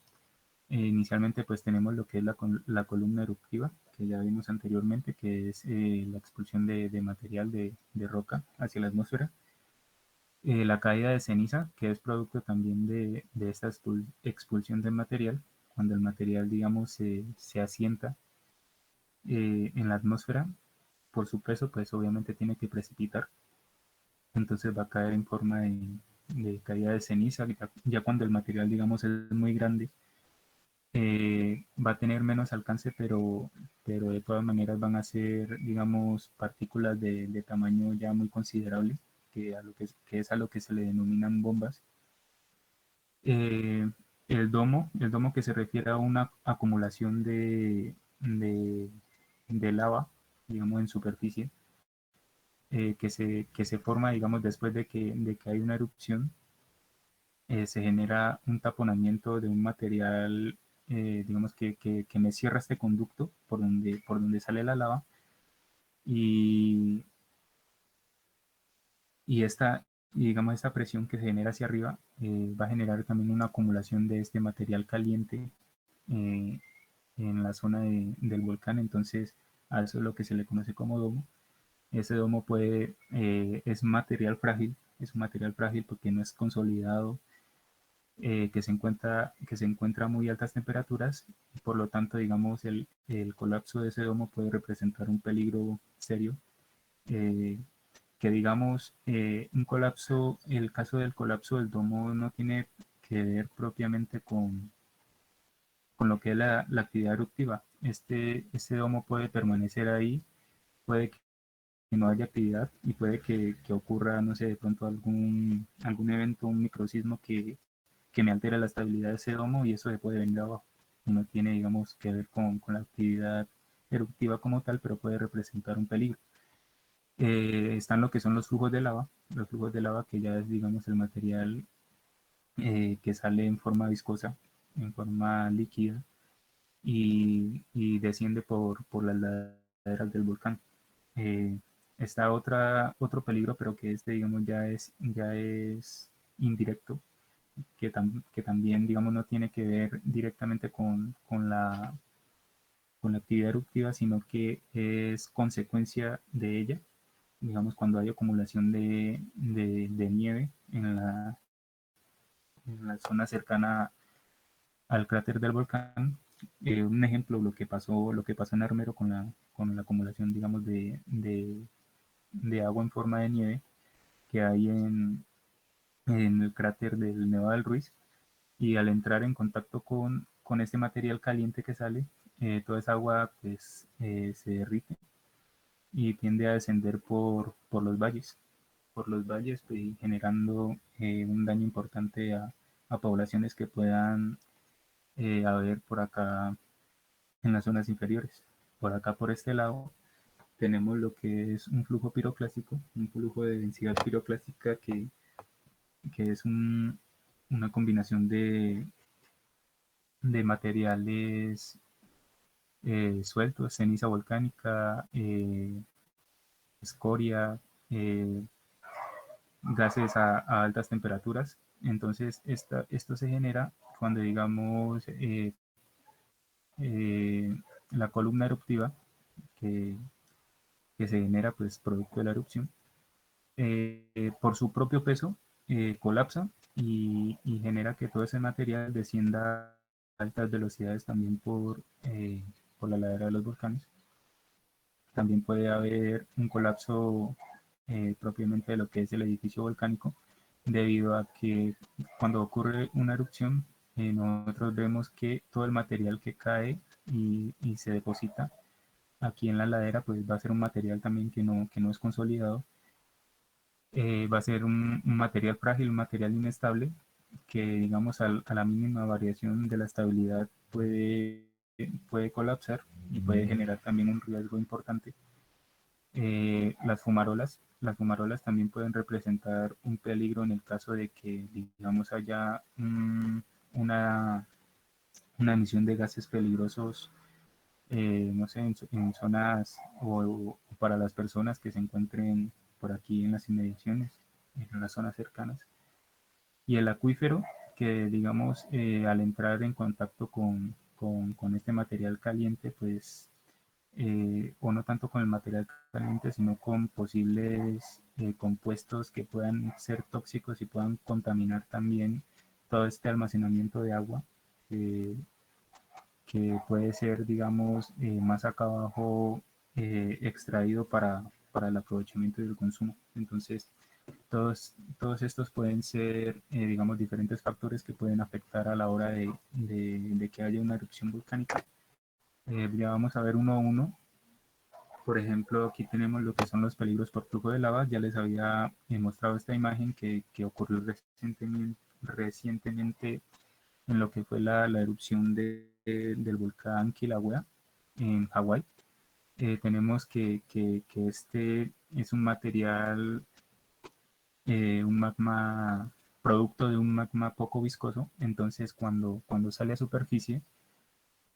[SPEAKER 1] Inicialmente pues tenemos lo que es la columna eruptiva, que ya vimos anteriormente, que es la expulsión de material de roca hacia la atmósfera. La caída de ceniza, que es producto también de esta expulsión de material, cuando el material, digamos, se asienta en la atmósfera, por su peso, pues obviamente tiene que precipitar, entonces va a caer en forma de caída de ceniza, ya cuando el material, digamos, es muy grande, va a tener menos alcance, pero de todas maneras van a ser, digamos, partículas de tamaño ya muy considerable, que es a lo que se le denominan bombas. Eh, el domo que se refiere a una acumulación de lava, digamos, en superficie, que se forma, digamos, después de que hay una erupción. Se genera un taponamiento de un material, digamos, que me cierra este conducto por donde sale la lava, y, y digamos, esta presión que se genera hacia arriba va a generar también una acumulación de este material caliente eh, en la zona del volcán. Entonces a eso es lo que se le conoce como domo. Ese domo es un material frágil porque no es consolidado, que se encuentra a muy altas temperaturas, y por lo tanto, digamos, el colapso de ese domo puede representar un peligro serio. eh, que digamos, el caso del colapso del domo no tiene que ver propiamente con lo que es la actividad eruptiva. Este domo puede permanecer ahí, puede que no haya actividad, y puede que ocurra, no sé, de pronto algún evento, un microsismo que me altera la estabilidad de ese domo, y eso se puede venir abajo. Y no tiene, digamos, que ver con la actividad eruptiva como tal, pero puede representar un peligro. Están lo que son los flujos de lava, que ya es, digamos, el material que sale en forma viscosa, en forma líquida, y desciende por las laderas del volcán. Eh, Está otro peligro, pero que digamos, ya es indirecto, que también, digamos, no tiene que ver directamente con la actividad eruptiva, sino que es consecuencia de ella. Digamos, cuando hay acumulación de nieve en la zona cercana al cráter del volcán. Un ejemplo, lo que pasó en Armero con la acumulación, digamos, de agua en forma de nieve que hay en el cráter del Nevado del Ruiz. Y al entrar en contacto con este material caliente que sale, toda esa agua pues se derrite y tiende a descender por los valles, pues, generando un daño importante a poblaciones que puedan haber por acá en las zonas inferiores. Por acá, por este lado, tenemos lo que es un flujo piroclástico, un flujo de densidad piroclástica que es una combinación de materiales sueltos, ceniza volcánica, escoria, eh, gases a altas temperaturas. Entonces, esto se genera cuando, digamos, eh, la columna eruptiva que, que se genera, pues, producto de la erupción, por su propio peso, colapsa, y genera que todo ese material descienda a altas velocidades también por la ladera de los volcanes. También puede haber un colapso propiamente de lo que es el edificio volcánico, debido a que cuando ocurre una erupción, nosotros vemos que todo el material que cae y se deposita aquí en la ladera, pues va a ser un material también que no es consolidado, va a ser un material frágil, un material inestable, que digamos a la mínima variación de la estabilidad puede colapsar y puede generar también un riesgo importante. Las fumarolas también pueden representar un peligro en el caso de que, digamos, haya una, una emisión de gases peligrosos, no sé, en zonas o para las personas que se encuentren por aquí en las inmediaciones, en las zonas cercanas. Y el acuífero, que digamos, al entrar en contacto con este material caliente, pues o no tanto con el material caliente, sino con posibles compuestos que puedan ser tóxicos y puedan contaminar también todo este almacenamiento de agua, eh, que puede ser, digamos, más acá abajo extraído para el aprovechamiento y el consumo. Entonces, todos estos pueden ser, digamos, diferentes factores que pueden afectar a la hora de que haya una erupción volcánica. Ya vamos a ver uno a uno. Por ejemplo, aquí tenemos lo que son los peligros por flujo de lava. Ya les había mostrado esta imagen que ocurrió recientemente en lo que fue la erupción del volcán Kilauea en Hawái. Tenemos que este es un material, un magma, producto de un magma poco viscoso. Entonces, cuando sale a superficie,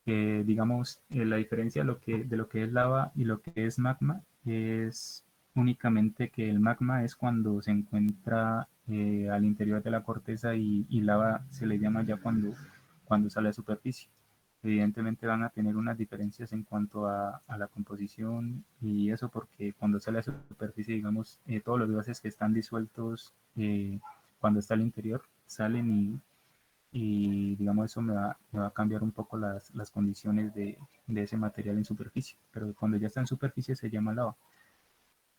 [SPEAKER 1] digamos, la diferencia de lo que es lava y lo que es magma es únicamente que el magma es cuando se encuentra al interior de la corteza y lava se le llama ya cuando sale a superficie. Evidentemente van a tener unas diferencias en cuanto a la composición y eso porque cuando sale a superficie, digamos, todos los gases que están disueltos cuando está al interior salen y digamos eso me va a cambiar un poco las condiciones de ese material en superficie, pero cuando ya está en superficie se llama lava.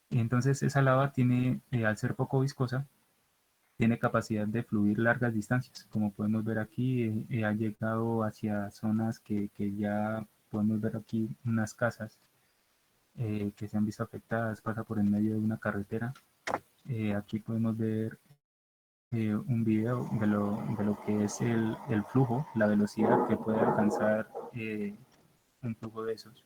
[SPEAKER 1] Y entonces esa lava tiene, al ser poco viscosa, tiene capacidad de fluir largas distancias. Como podemos ver aquí, ha llegado hacia zonas que ya podemos ver aquí unas casas que se han visto afectadas, pasa por en medio de una carretera. Aquí podemos ver un video de lo que es el flujo, la velocidad que puede alcanzar un flujo de esos.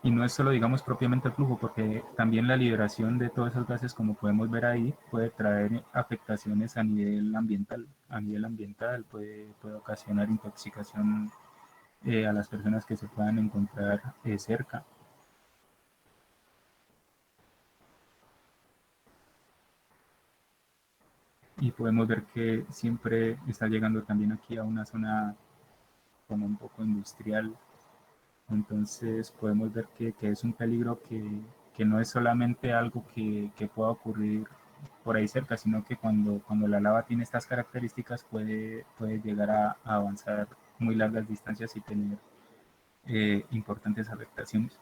[SPEAKER 1] Y no es solo, digamos, propiamente el flujo, porque también la liberación de todos esos gases, como podemos ver ahí, puede traer afectaciones a nivel ambiental. A nivel ambiental puede ocasionar intoxicación a las personas que se puedan encontrar cerca. Y podemos ver que siempre está llegando también aquí a una zona como un poco industrial. Entonces podemos ver que es un peligro que no es solamente algo que pueda ocurrir por ahí cerca, sino que cuando la lava tiene estas características puede llegar a avanzar muy largas distancias y tener importantes afectaciones.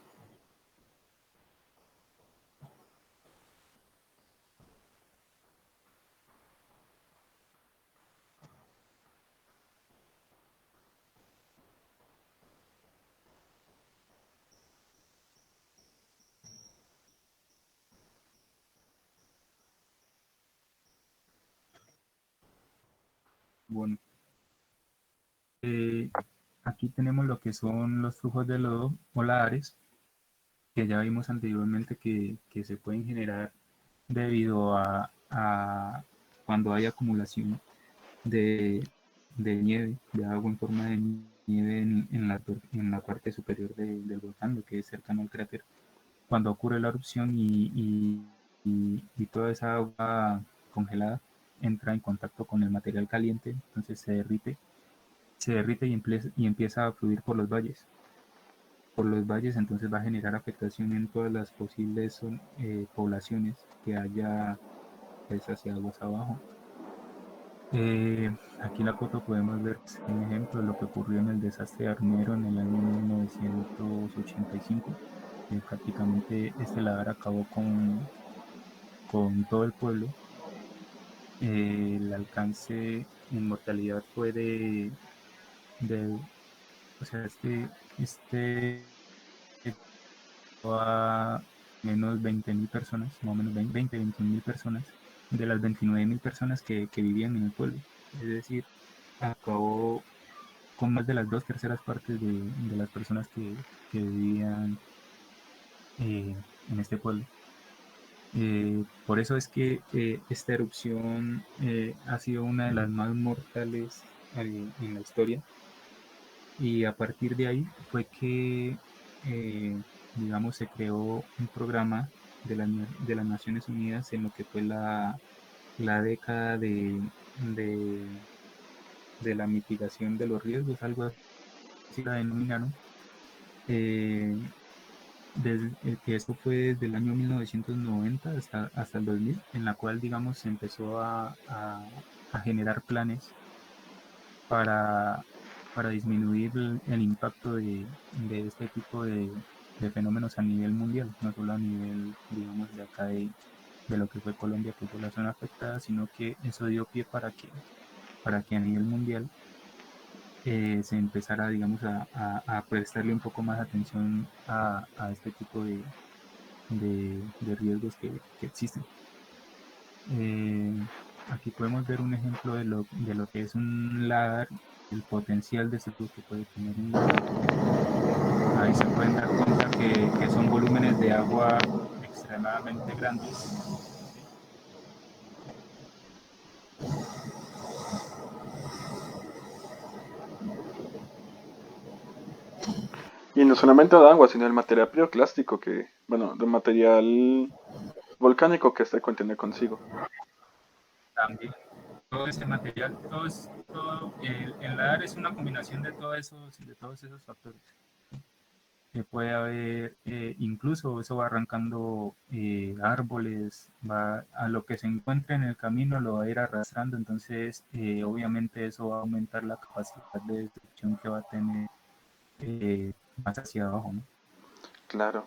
[SPEAKER 1] Bueno, eh, aquí tenemos lo que son los flujos de lodo polares, que ya vimos anteriormente que se pueden generar debido a cuando hay acumulación de, de nieve, de agua en forma de nieve en la parte superior del volcán, lo que es cercano al cráter. Cuando ocurre la erupción y toda esa agua congelada entra en contacto con el material caliente, entonces se derrite y empieza a fluir por los valles. Por los valles entonces va a generar afectación en todas las posibles poblaciones que haya pues, hacia aguas abajo. Aquí en la foto podemos ver un ejemplo de lo que ocurrió en el desastre de Armero en el año 1985. Prácticamente este ladar acabó con todo el pueblo El alcance en mortalidad fue de o sea, este a menos 20.000 personas, más o menos 21.000 personas, de las 29.000 personas que vivían en el pueblo. Es decir, acabó con más de las 2/3 partes de las personas que vivían en este pueblo. Por eso es que esta erupción ha sido una de las más mortales en la historia, y a partir de ahí fue que, eh, digamos, se creó un programa de las Naciones Unidas en lo que fue la década de, de la mitigación de los riesgos, algo así la denominaron. eh, que esto fue desde el año 1990 hasta el 2000, en la cual, digamos, se empezó a generar planes para, para disminuir el impacto de este tipo de fenómenos a nivel mundial, no solo a nivel, digamos, de acá de lo que fue Colombia, que fue la zona afectada, sino que eso dio pie para que a nivel mundial se empezara, digamos, a prestarle un poco más atención a este tipo de riesgos que existen. Eh, Aquí podemos ver un ejemplo de lo que es un lagar, el potencial de destructivo que puede tener un lagar. Ahí se pueden dar cuenta que son volúmenes de agua extremadamente grandes.
[SPEAKER 2] Y no solamente de agua, sino el material piroclástico que, bueno, del material volcánico que este contiene consigo.
[SPEAKER 1] También todo ese material, el lagar es una combinación de todos esos factores. Puede haber, incluso eso va arrancando árboles, va a lo que se encuentre en el camino lo va a ir arrastrando, entonces obviamente eso va a aumentar la capacidad de destrucción que va a tener más hacia abajo, ¿no?
[SPEAKER 2] Claro.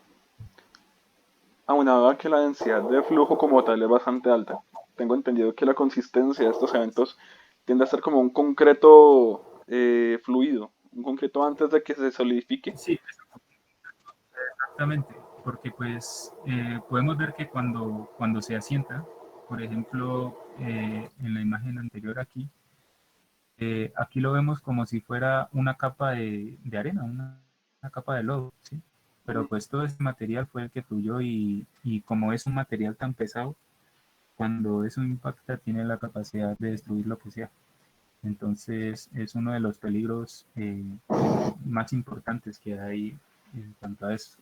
[SPEAKER 2] Aunado a que la densidad de flujo como tal es bastante alta. Tengo entendido que la consistencia de estos eventos tiende a ser como un concreto fluido, un concreto antes de que se solidifique.
[SPEAKER 1] Sí, exactamente, porque pues podemos ver que cuando se asienta, por ejemplo, en la imagen anterior aquí lo vemos como si fuera una capa de arena, una capa de lodo, ¿sí? Pero pues todo este material fue el que fluyó y como es un material tan pesado, cuando eso impacta tiene la capacidad de destruir lo que sea. Entonces es uno de los peligros más importantes que hay en cuanto a eso.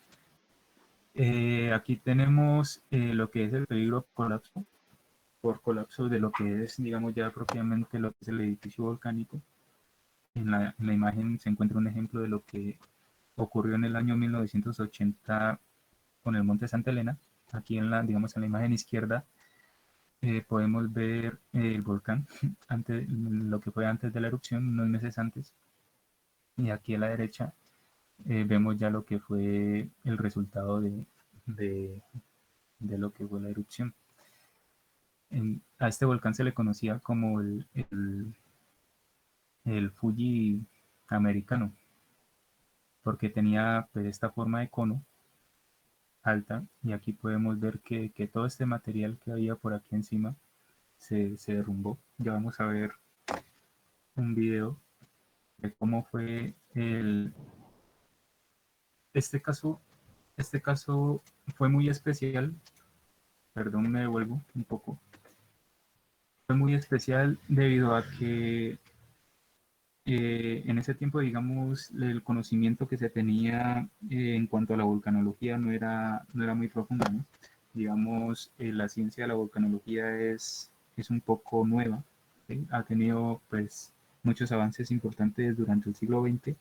[SPEAKER 1] Aquí tenemos lo que es el peligro por colapso de lo que es, digamos, ya propiamente lo que es el edificio volcánico. En la imagen se encuentra un ejemplo de lo que ocurrió en el año 1980 con el monte Santa Elena. Aquí digamos, en la imagen izquierda podemos ver el volcán, lo que fue antes de la erupción, unos meses antes. Y aquí a la derecha vemos ya lo que fue el resultado de, de lo que fue la erupción. A este volcán se le conocía como el Fuji americano, porque tenía pues, esta forma de cono alta, y aquí podemos ver que todo este material que había por aquí encima se derrumbó. Ya vamos a ver un video de cómo fue este caso. Este caso fue muy especial, perdón, me devuelvo un poco. Fue muy especial debido a que en ese tiempo, digamos, el conocimiento que se tenía en cuanto a la volcanología no era muy profundo, ¿no? Digamos, la ciencia de la volcanología es un poco nueva, ¿sí? Ha tenido, pues, muchos avances importantes durante el siglo XX,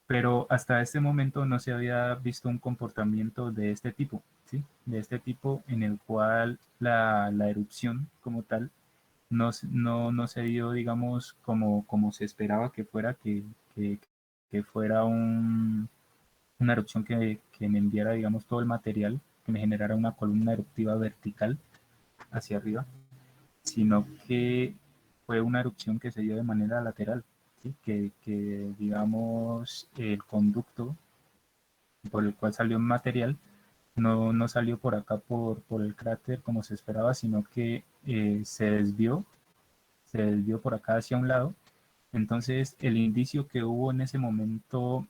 [SPEAKER 1] pero hasta este momento no se había visto un comportamiento de este tipo, ¿sí? De este tipo en el cual la erupción como tal no se dio, digamos, como se esperaba que fuera, que, que fuera una erupción que me enviara, que me generara una columna eruptiva vertical hacia arriba, sino que fue una erupción que se dio de manera lateral, ¿sí? Que digamos el conducto por el cual salió el material no salió por acá por el cráter como se esperaba, sino que se desvió por acá hacia un lado. Entonces el indicio que hubo en ese momento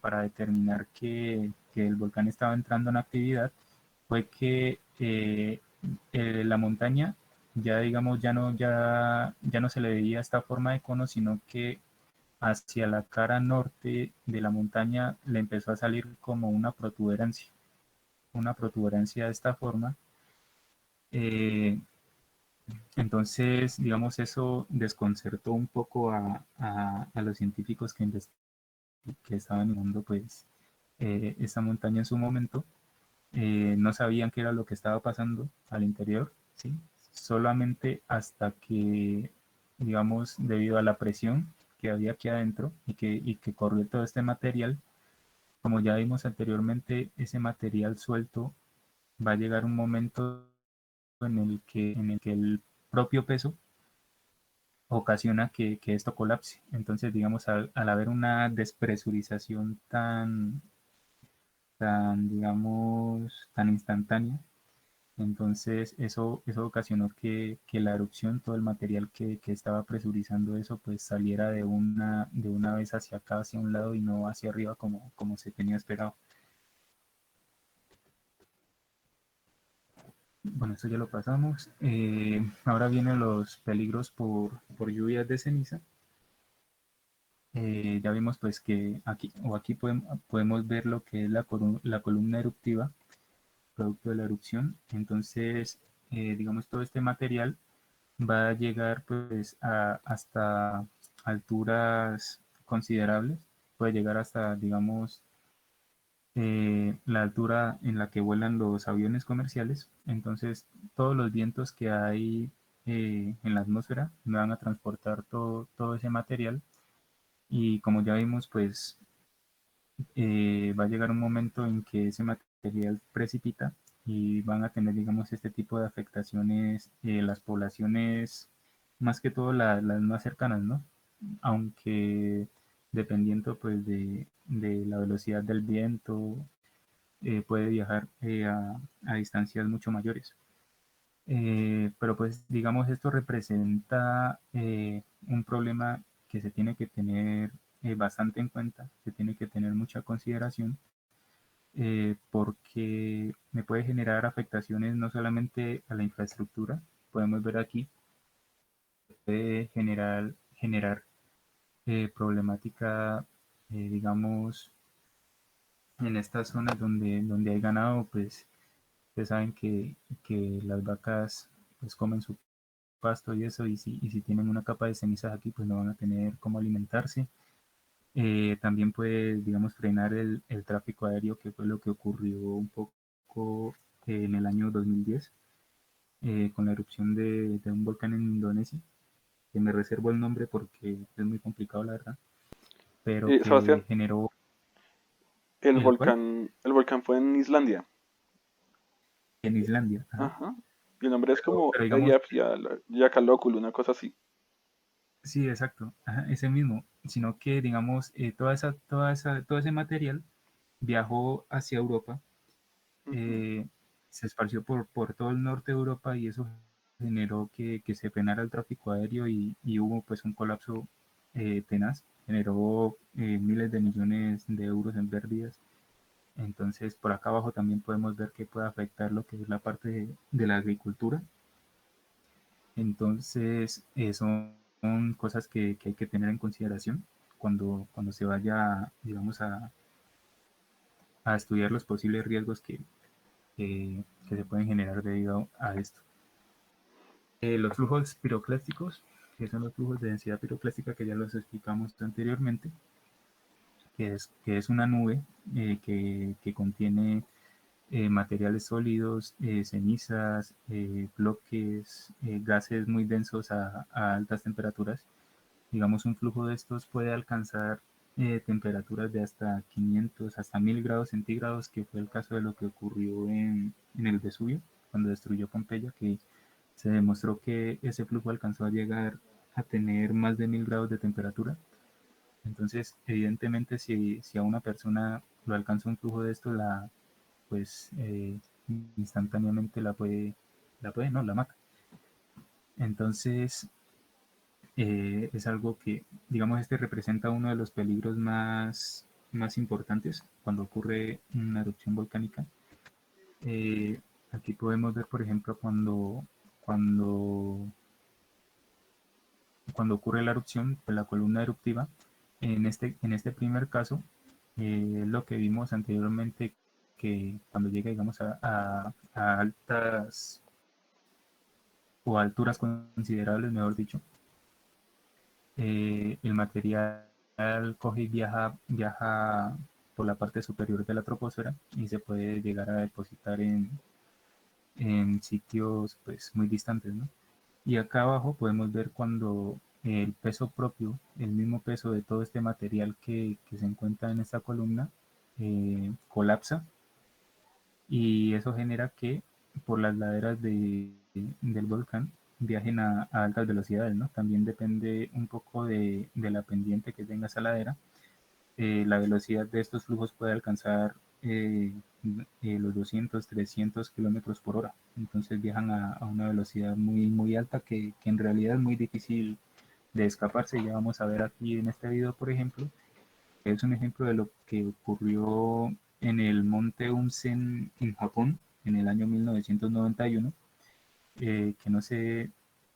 [SPEAKER 1] para determinar que el volcán estaba entrando en actividad fue que la montaña ya digamos ya no se le veía esta forma de cono, sino que hacia la cara norte de la montaña le empezó a salir como una protuberancia de esta forma. Eh, entonces, digamos, eso desconcertó un poco a los científicos que estaban mirando pues esta montaña en su momento. No sabían qué era lo que estaba pasando al interior, ¿sí? Solamente hasta que, digamos, debido a la presión que había aquí adentro y que corrió todo este material, como ya vimos anteriormente, ese material suelto va a llegar un momento en el que el propio peso ocasiona que esto colapse. Entonces, digamos, al haber una despresurización digamos, tan instantánea, entonces eso ocasionó que la erupción, todo el material que estaba presurizando eso, pues saliera de una vez hacia acá, hacia un lado y no hacia arriba como se tenía esperado. Bueno, esto ya lo pasamos. Ahora vienen los peligros por lluvias de ceniza. Ya vimos pues que aquí podemos ver lo que es la columna eruptiva, producto de la erupción. Entonces, digamos, todo este material va a llegar pues hasta alturas considerables. Puede llegar hasta, digamos, la altura en la que vuelan los aviones comerciales. Entonces, todos los vientos que hay en la atmósfera van a transportar todo ese material y como ya vimos, pues va a llegar un momento en que ese material precipita y van a tener, digamos, este tipo de afectaciones las poblaciones, más que todo las más cercanas, ¿no? Aunque dependiendo pues de la velocidad del viento, puede viajar a distancias mucho mayores. Pero pues digamos esto representa un problema que se tiene que tener bastante en cuenta, se tiene que tener mucha consideración, porque me puede generar afectaciones no solamente a la infraestructura, podemos ver aquí, puede generar problemática, digamos, en estas zonas donde hay ganado, pues ustedes saben que las vacas pues comen su pasto y eso, y si tienen una capa de cenizas aquí, pues no van a tener cómo alimentarse. También puede, digamos, frenar el tráfico aéreo, que fue lo que ocurrió un poco en el año 2010, con la erupción de un volcán en Indonesia, que me reservo el nombre porque es muy complicado, la verdad, pero
[SPEAKER 2] Sebastián,
[SPEAKER 1] que generó
[SPEAKER 2] el
[SPEAKER 1] el cual
[SPEAKER 2] volcán fue en Islandia.
[SPEAKER 1] en Islandia. Ajá.
[SPEAKER 2] Ajá. Y el nombre es como
[SPEAKER 1] Pero digamos,
[SPEAKER 2] Eyjafjallajökull, una cosa así.
[SPEAKER 1] sí, exacto, ajá, ese mismo, sino que, digamos, todo ese material viajó hacia Europa,
[SPEAKER 2] Ujú.
[SPEAKER 1] eh, se esparció por todo el norte de Europa y eso generó que se frenara el tráfico aéreo y hubo pues un colapso tenaz, generó miles de millones de euros en pérdidas. Entonces, por acá abajo también podemos ver que puede afectar lo que es la parte de la agricultura. Entonces, son cosas que hay que tener en consideración cuando se vaya, digamos, a estudiar los posibles riesgos que se pueden generar debido a esto. Los flujos piroclásticos, que son los flujos de densidad piroclástica que ya los explicamos anteriormente, que es una nube que contiene materiales sólidos, cenizas, bloques, gases muy densos a altas temperaturas. Digamos, un flujo de estos puede alcanzar temperaturas de hasta 500, hasta 1000 grados centígrados, que fue el caso de lo que ocurrió en el Vesubio, cuando destruyó Pompeya, que se demostró que ese flujo alcanzó a llegar a tener más de 1000 grados de temperatura. Entonces, evidentemente, si a una persona lo alcanza un flujo de esto, pues instantáneamente no, la mata. Entonces, es algo que, digamos, este representa uno de los peligros más importantes cuando ocurre una erupción volcánica. Eh, Aquí podemos ver, por ejemplo, cuando, cuando ocurre la erupción, pues la columna eruptiva. En este primer caso, lo que vimos anteriormente, que cuando llega, digamos, a altas o alturas considerables, mejor dicho, el material coge y viaja por la parte superior de la troposfera y se puede llegar a depositar en sitios pues muy distantes, ¿no? Y acá abajo podemos ver cuando el peso propio, el mismo peso de todo este material que se encuentra en esta columna, colapsa, y eso genera que por las laderas del volcán viajen a altas velocidades, ¿no? También depende un poco de la pendiente que tenga esa ladera. La velocidad de estos flujos puede alcanzar los 200, 300 kilómetros por hora. Entonces viajan a una velocidad muy, muy alta que en realidad es muy difícil de escaparse. Ya vamos a ver aquí en este video, por ejemplo, es un ejemplo de lo que ocurrió en el monte Unsen en Japón en el año 1991, que no sé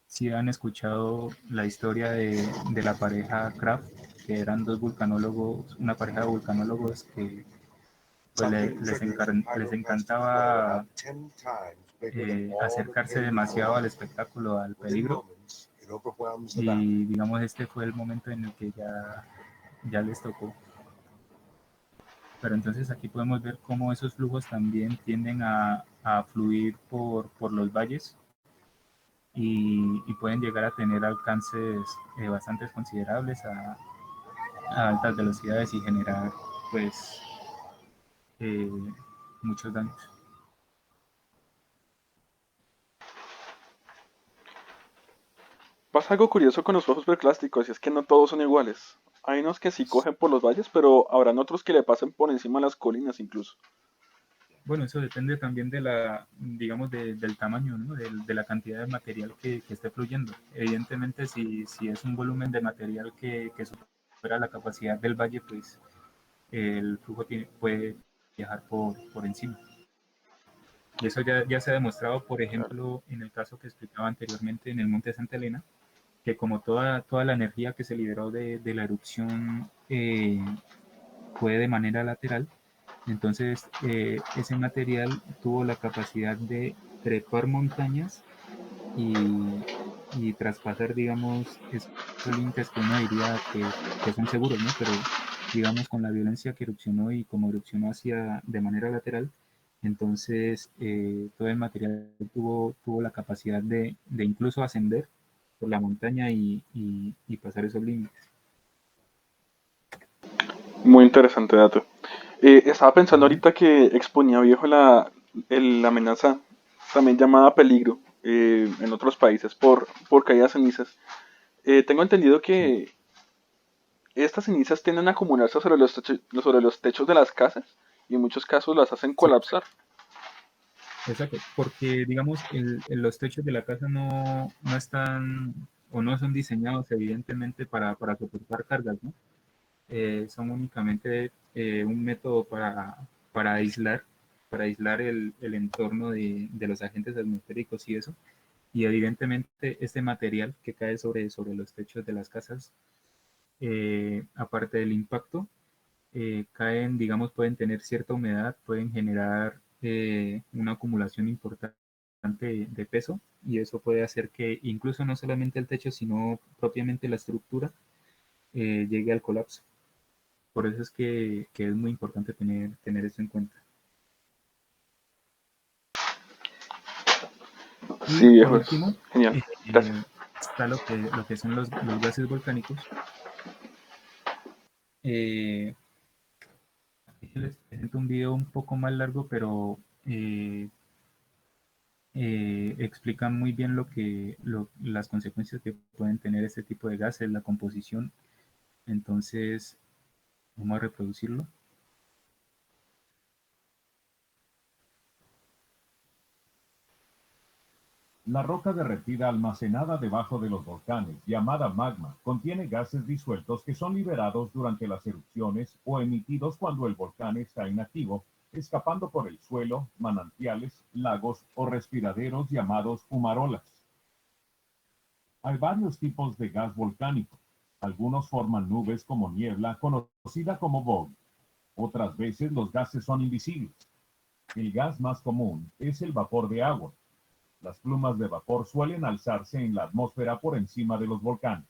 [SPEAKER 1] si han escuchado la historia de la pareja Kraft, que eran dos vulcanólogos, una pareja de vulcanólogos que pues, les encantaba acercarse demasiado al espectáculo, al peligro, y digamos este fue el momento en el que ya les tocó. Pero entonces aquí podemos ver cómo esos flujos también tienden a fluir por los valles y pueden llegar a tener alcances bastante considerables a altas velocidades y generar pues eh, muchos daños.
[SPEAKER 2] Pasa algo curioso con los flujos superclásticos y es que no todos son iguales. Hay unos que sí cogen por los valles, pero habrán otros que le pasen por encima de las colinas incluso.
[SPEAKER 1] Bueno, eso depende también digamos, del tamaño, ¿no? De la cantidad de material que esté fluyendo. Evidentemente, si es un volumen de material que supera la capacidad del valle, pues el flujo puede viajar por encima. Y eso ya se ha demostrado, por
[SPEAKER 2] Claro.
[SPEAKER 1] ejemplo, en el caso que explicaba anteriormente en el Monte Santa Elena, que como toda la energía que se liberó de la erupción fue de manera lateral, entonces ese material tuvo la capacidad de trepar montañas y, y traspasar, digamos, esos límites que uno diría que son seguros, ¿no? Pero digamos con la violencia que erupcionó y como erupcionó hacia de manera lateral, entonces todo el material tuvo la capacidad de incluso ascender por la montaña y pasar esos límites.
[SPEAKER 2] Muy interesante dato. Estaba pensando ahorita que exponía viejo la amenaza, también llamada peligro, en otros países por caídas cenizas. Tengo entendido
[SPEAKER 1] Sí,
[SPEAKER 2] que estas cenizas tienden a acumularse sobre los techos de las casas y en muchos casos las hacen
[SPEAKER 1] sí,
[SPEAKER 2] colapsar.
[SPEAKER 1] exacto, porque digamos los techos de la casa no están o no son diseñados evidentemente para soportar cargas, ¿no? Son únicamente un método para aislar el entorno de los agentes atmosféricos y eso. Y evidentemente este material que cae sobre los techos de las casas, aparte del impacto, caen, digamos, pueden tener cierta humedad, pueden generar una acumulación importante de peso y eso puede hacer que incluso no solamente el techo, sino propiamente la estructura llegue al colapso. Por eso es que es muy importante tener eso en cuenta.
[SPEAKER 2] Sí,
[SPEAKER 1] Y por
[SPEAKER 2] viejo, es
[SPEAKER 1] último,
[SPEAKER 2] genial. Gracias.
[SPEAKER 1] está lo que son los gases volcánicos. Eh, Aquí les presento un video un poco más largo, pero explican muy bien las consecuencias que pueden tener este tipo de gases, la composición. Entonces, vamos a reproducirlo.
[SPEAKER 3] La roca derretida almacenada debajo de los volcanes, llamada magma, contiene gases disueltos que son liberados durante las erupciones o emitidos cuando el volcán está inactivo, escapando por el suelo, manantiales, lagos o respiraderos llamados fumarolas. Hay varios tipos de gas volcánico. Algunos forman nubes como niebla, conocida como smog. Otras veces los gases son invisibles. El gas más común es el vapor de agua. Las plumas de vapor suelen alzarse en la atmósfera por encima de los volcanes.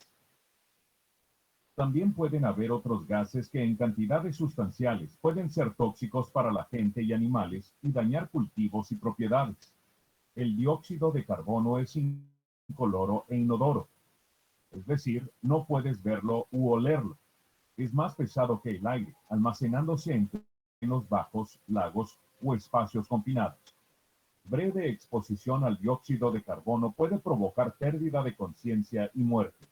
[SPEAKER 3] También pueden haber otros gases que en cantidades sustanciales pueden ser tóxicos para la gente y animales y dañar cultivos y propiedades. El dióxido de carbono es incoloro e inodoro, es decir, no puedes verlo u olerlo. Es más pesado que el aire, almacenándose en terrenos bajos, lagos o espacios confinados. Breve exposición al dióxido de carbono puede provocar pérdida de conciencia y muerte.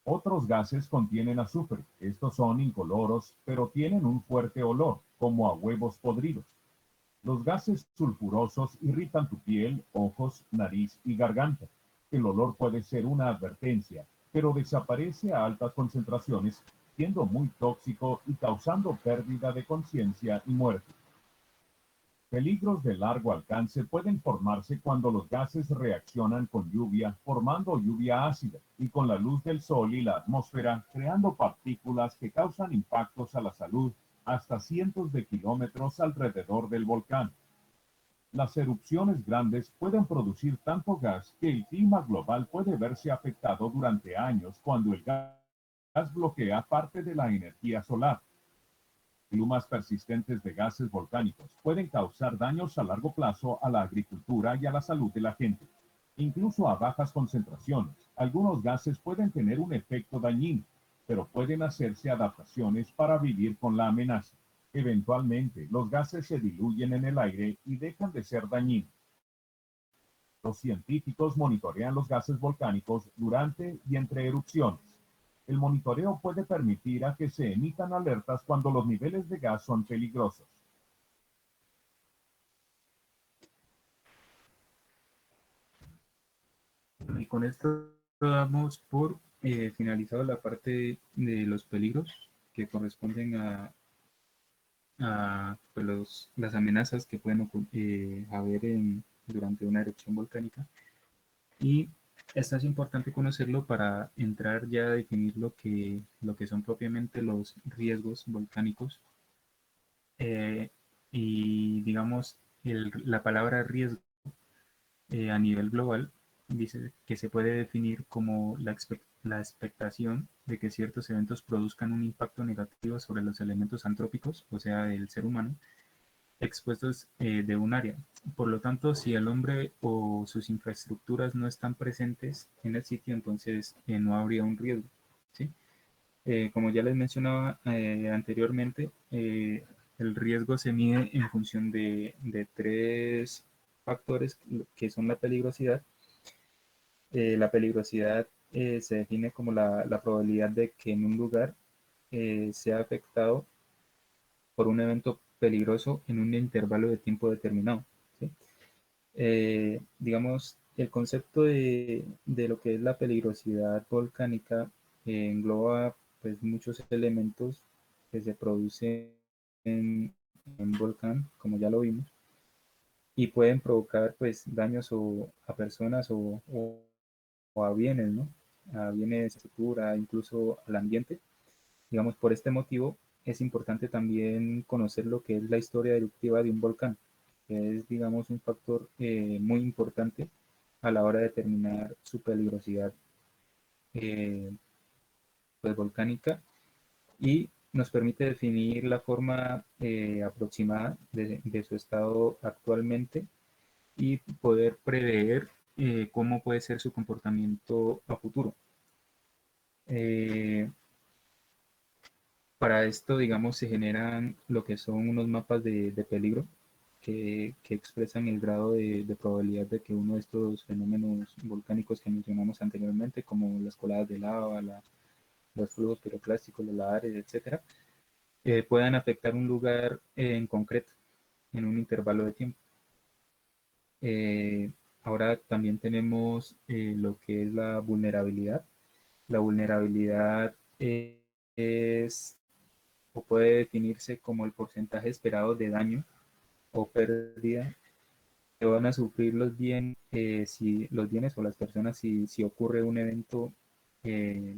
[SPEAKER 3] Otros gases contienen azufre. Estos son incoloros, pero tienen un fuerte olor, como a huevos podridos. Los gases sulfurosos irritan tu piel, ojos, nariz y garganta. El olor puede ser una advertencia, pero desaparece a altas concentraciones, siendo muy tóxico y causando pérdida de conciencia y muerte. Peligros de largo alcance pueden formarse cuando los gases reaccionan con lluvia, formando lluvia ácida, y con la luz del sol y la atmósfera, creando partículas que causan impactos a la salud hasta cientos de kilómetros alrededor del volcán. Las erupciones grandes pueden producir tanto gas que el clima global puede verse afectado durante años cuando el gas bloquea parte de la energía solar. Plumas persistentes de gases volcánicos pueden causar daños a largo plazo a la agricultura y a la salud de la gente. Incluso a bajas concentraciones, algunos gases pueden tener un efecto dañino, pero pueden hacerse adaptaciones para vivir con la amenaza. Eventualmente, los gases se diluyen en el aire y dejan de ser dañinos. Los científicos monitorean los gases volcánicos durante y entre erupciones. El monitoreo puede permitir a que se emitan alertas cuando los niveles de gas son peligrosos.
[SPEAKER 1] Y con esto damos por finalizado la parte de los peligros que corresponden a pues, las amenazas que pueden haber durante una erupción volcánica. Y esto es importante conocerlo para entrar ya a definir lo que son propiamente los riesgos volcánicos. Y digamos, la palabra riesgo a nivel global dice que se puede definir como la expectación de que ciertos eventos produzcan un impacto negativo sobre los elementos antrópicos, o sea, el ser humano, expuestos de un área. Por lo tanto, si el hombre o sus infraestructuras no están presentes en el sitio, entonces no habría un riesgo. ¿Sí? Como ya les mencionaba anteriormente, el riesgo se mide en función de tres factores que son la peligrosidad. La peligrosidad se define como la probabilidad de que en un lugar sea afectado por un evento peligroso en un intervalo de tiempo determinado. ¿Sí? Digamos, el concepto de lo que es la peligrosidad volcánica engloba pues muchos elementos que se producen en un volcán, como ya lo vimos, y pueden provocar pues daños a personas o a bienes, ¿no? A bienes, estructura, incluso al ambiente. Digamos, por este motivo es importante también conocer lo que es la historia eruptiva de un volcán, que es, digamos, un factor muy importante a la hora de determinar su peligrosidad eh, pues, volcánica y nos permite definir la forma aproximada de su estado actualmente y poder prever cómo puede ser su comportamiento a futuro. Eh, para esto, digamos, se generan lo que son unos mapas de peligro, que expresan el grado de probabilidad de que uno de estos fenómenos volcánicos que mencionamos anteriormente, como las coladas de lava, los flujos piroclásticos, los lavares, etcétera, puedan afectar un lugar en concreto, en un intervalo de tiempo. Ahora también tenemos lo que es la vulnerabilidad. La vulnerabilidad es o puede definirse como el porcentaje esperado de daño o pérdida que van a sufrir si, los bienes o las personas si ocurre un evento eh,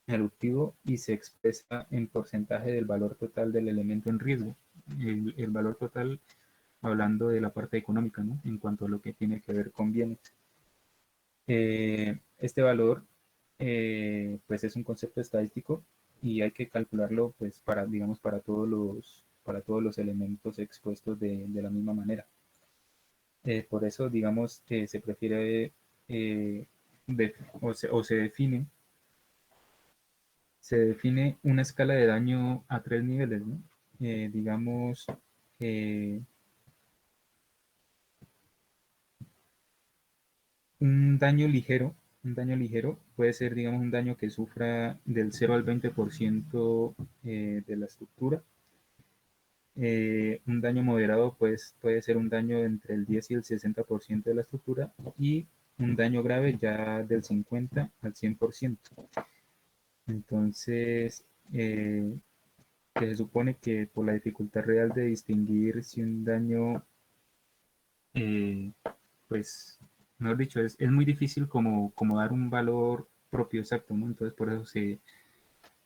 [SPEAKER 1] eruptivo y se expresa en porcentaje del valor total del elemento en riesgo. El valor total hablando de la parte económica, ¿no? En cuanto a lo que tiene que ver con bienes. Este valor pues es un concepto estadístico y hay que calcularlo pues para, digamos, para todos los elementos expuestos de la misma manera. Por eso, digamos, que se prefiere o se define una escala de daño a tres niveles, ¿no? Digamos, eh, un daño ligero puede ser, digamos, un daño que sufra del 0 al 20% de la estructura. Un daño moderado pues, puede ser un daño entre el 10 y el 60% de la estructura y un daño grave ya del 50 al 100%. Entonces, que se supone que por la dificultad real de distinguir si un daño, eh, pues, mejor dicho, es muy difícil como dar un valor propio exacto, ¿no? Entonces, por eso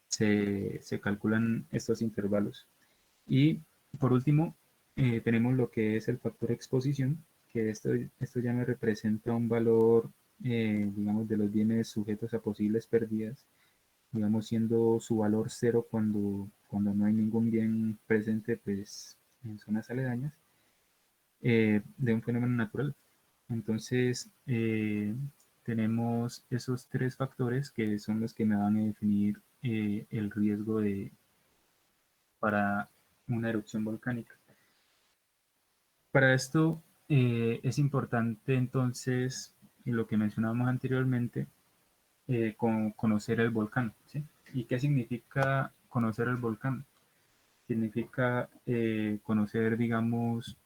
[SPEAKER 1] se calculan estos intervalos. Y por último, tenemos lo que es el factor exposición, que esto ya me representa un valor, digamos, de los bienes sujetos a posibles pérdidas, digamos, siendo su valor cero cuando no hay ningún bien presente, pues, en zonas aledañas, de un fenómeno natural. Entonces, tenemos esos tres factores que son los que me van a definir el riesgo para una erupción volcánica. Para esto es importante entonces lo que mencionábamos anteriormente, conocer el volcán. ¿Sí? ¿Y qué significa conocer el volcán? Significa conocer, digamos,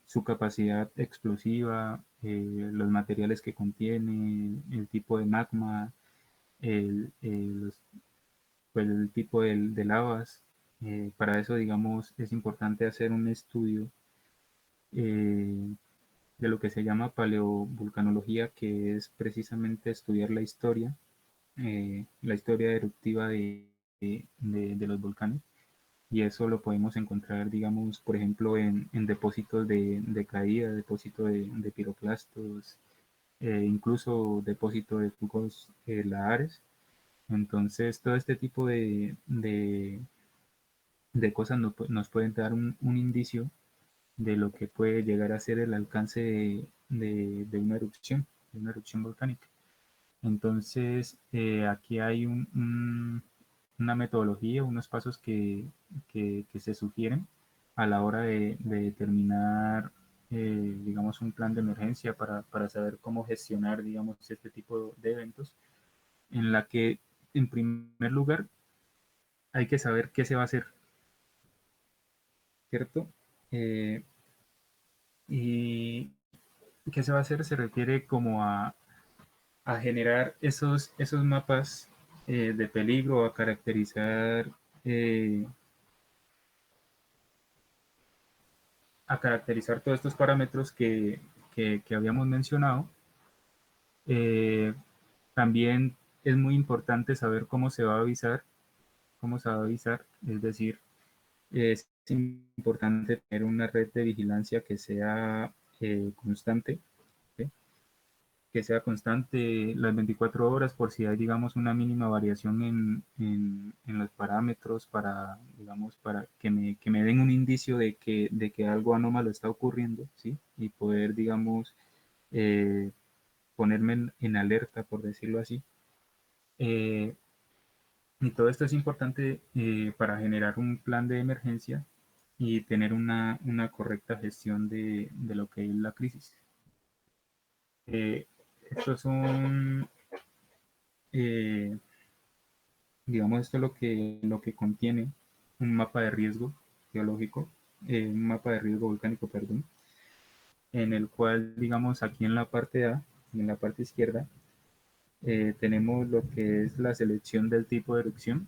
[SPEAKER 1] su capacidad explosiva, los materiales que contiene, el tipo de magma, los pues, el tipo de lavas. Para eso, digamos, es importante hacer un estudio eh, de lo que se llama paleovulcanología, que es precisamente estudiar la historia eruptiva de los volcanes. Y eso lo podemos encontrar, digamos, por ejemplo, en depósitos de caída, depósitos de piroclastos, incluso depósitos de flujos lahares. Entonces, todo este tipo de cosas nos pueden dar un indicio de lo que puede llegar a ser el alcance de una erupción volcánica. Entonces, aquí hay una metodología, unos pasos que se sugieren a la hora de determinar, digamos, un plan de emergencia para saber cómo gestionar, digamos, este tipo de eventos, en la que, en primer lugar, hay que saber qué se va a hacer, ¿cierto? Eh, y qué se va a hacer se refiere como a generar esos mapas de peligro, eh, a caracterizar todos estos parámetros que habíamos mencionado. Eh, También es muy importante saber cómo se va a avisar, es decir, es importante tener una red de vigilancia constante, ¿sí? Que sea constante las 24 horas por si hay, digamos, una mínima variación en los parámetros digamos, para que me den un indicio de que algo anómalo está ocurriendo, ¿sí? Y poder, digamos, eh, ponerme en alerta, por decirlo así. Y todo esto es importante para generar un plan de emergencia y tener una correcta gestión de lo que es la crisis. Estos son, eh, digamos, esto es lo que contiene un mapa de riesgo geológico, un mapa de riesgo volcánico, perdón, en el cual, digamos, aquí en la parte A, en la parte izquierda, tenemos lo que es la selección del tipo de erupción,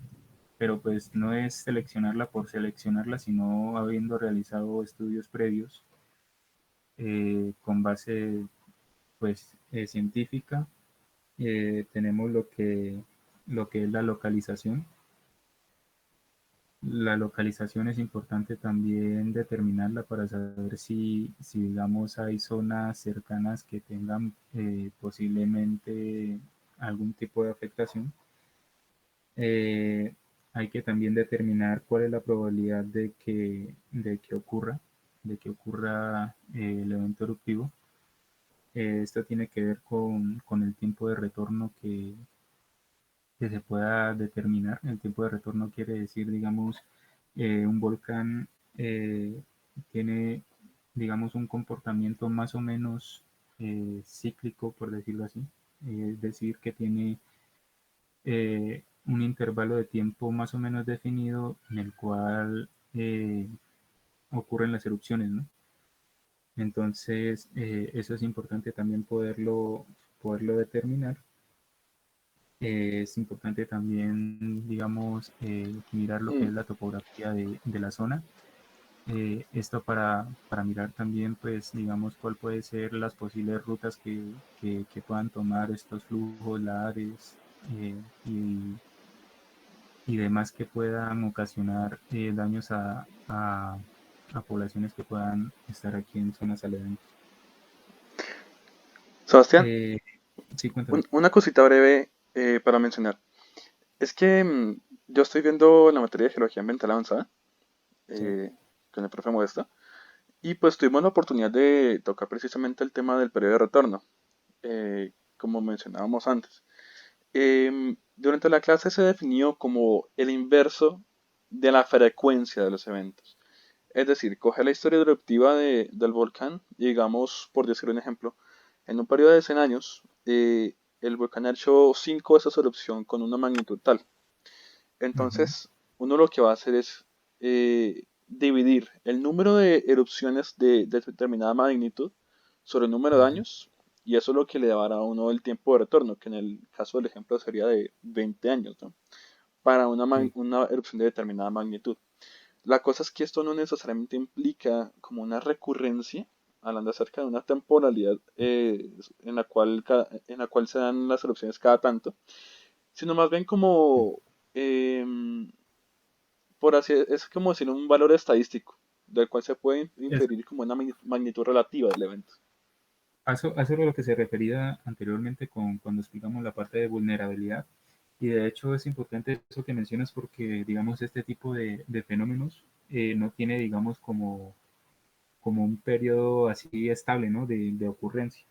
[SPEAKER 1] pero pues no es seleccionarla por seleccionarla, sino habiendo realizado estudios previos con base pues científica. Tenemos lo que es la localización. La localización es importante también determinarla para saber si digamos, hay zonas cercanas que tengan posiblemente algún tipo de afectación. Eh, Hay que también determinar cuál es la probabilidad de que ocurra el evento eruptivo. Esto tiene que ver con el tiempo de retorno que se pueda determinar. El tiempo de retorno quiere decir, digamos, un volcán tiene, digamos, un comportamiento más o menos cíclico, por decirlo así. Es decir, que tiene un intervalo de tiempo más o menos definido en el cual ocurren las erupciones, ¿no? Entonces, eso es importante también poderlo determinar. Es importante también, digamos, mirar lo que
[SPEAKER 2] Mm,
[SPEAKER 1] es la topografía de la zona. Esto para mirar también, pues, digamos, cuál puede ser las posibles rutas que puedan tomar estos flujos, lares eh, y, y demás que puedan ocasionar daños a poblaciones que puedan estar aquí en zonas aledañas.
[SPEAKER 2] Sebastián,
[SPEAKER 1] Eh, sí, cuéntame.
[SPEAKER 2] una cosita breve para mencionar. Es que yo estoy viendo la materia de geología ambiental avanzada
[SPEAKER 1] Sí.
[SPEAKER 2] eh, con el profe Modesto y pues tuvimos la oportunidad de tocar precisamente el tema del periodo de retorno, como mencionábamos antes. Durante la clase se definió como el inverso de la frecuencia de los eventos. Es decir, coge la historia eruptiva del volcán y digamos, por decir un ejemplo, en un periodo de 100 años, el volcán ha hecho 5 veces su erupción con una magnitud tal.
[SPEAKER 1] Ujú,
[SPEAKER 2] Entonces, uno lo que va a hacer es dividir el número de erupciones de determinada magnitud sobre el número de
[SPEAKER 1] ujú,
[SPEAKER 2] años, y eso es lo que le dará a uno el tiempo de retorno, que en el caso del ejemplo sería de 20 años, ¿no? Para
[SPEAKER 1] sí.
[SPEAKER 2] una erupción de determinada magnitud. La cosa es que esto no necesariamente implica como una recurrencia, hablando acerca de una temporalidad en la cual se dan las erupciones cada tanto, sino más bien como, por así, es como decir un valor estadístico, del cual se puede
[SPEAKER 1] Es,
[SPEAKER 2] inferir como una magnitud relativa del evento.
[SPEAKER 1] a eso era lo que se refería anteriormente cuando explicamos la parte de vulnerabilidad. Y de hecho es importante eso que mencionas porque, digamos, este tipo de fenómenos no tiene, digamos, como un periodo así estable, ¿no? De ocurrencia.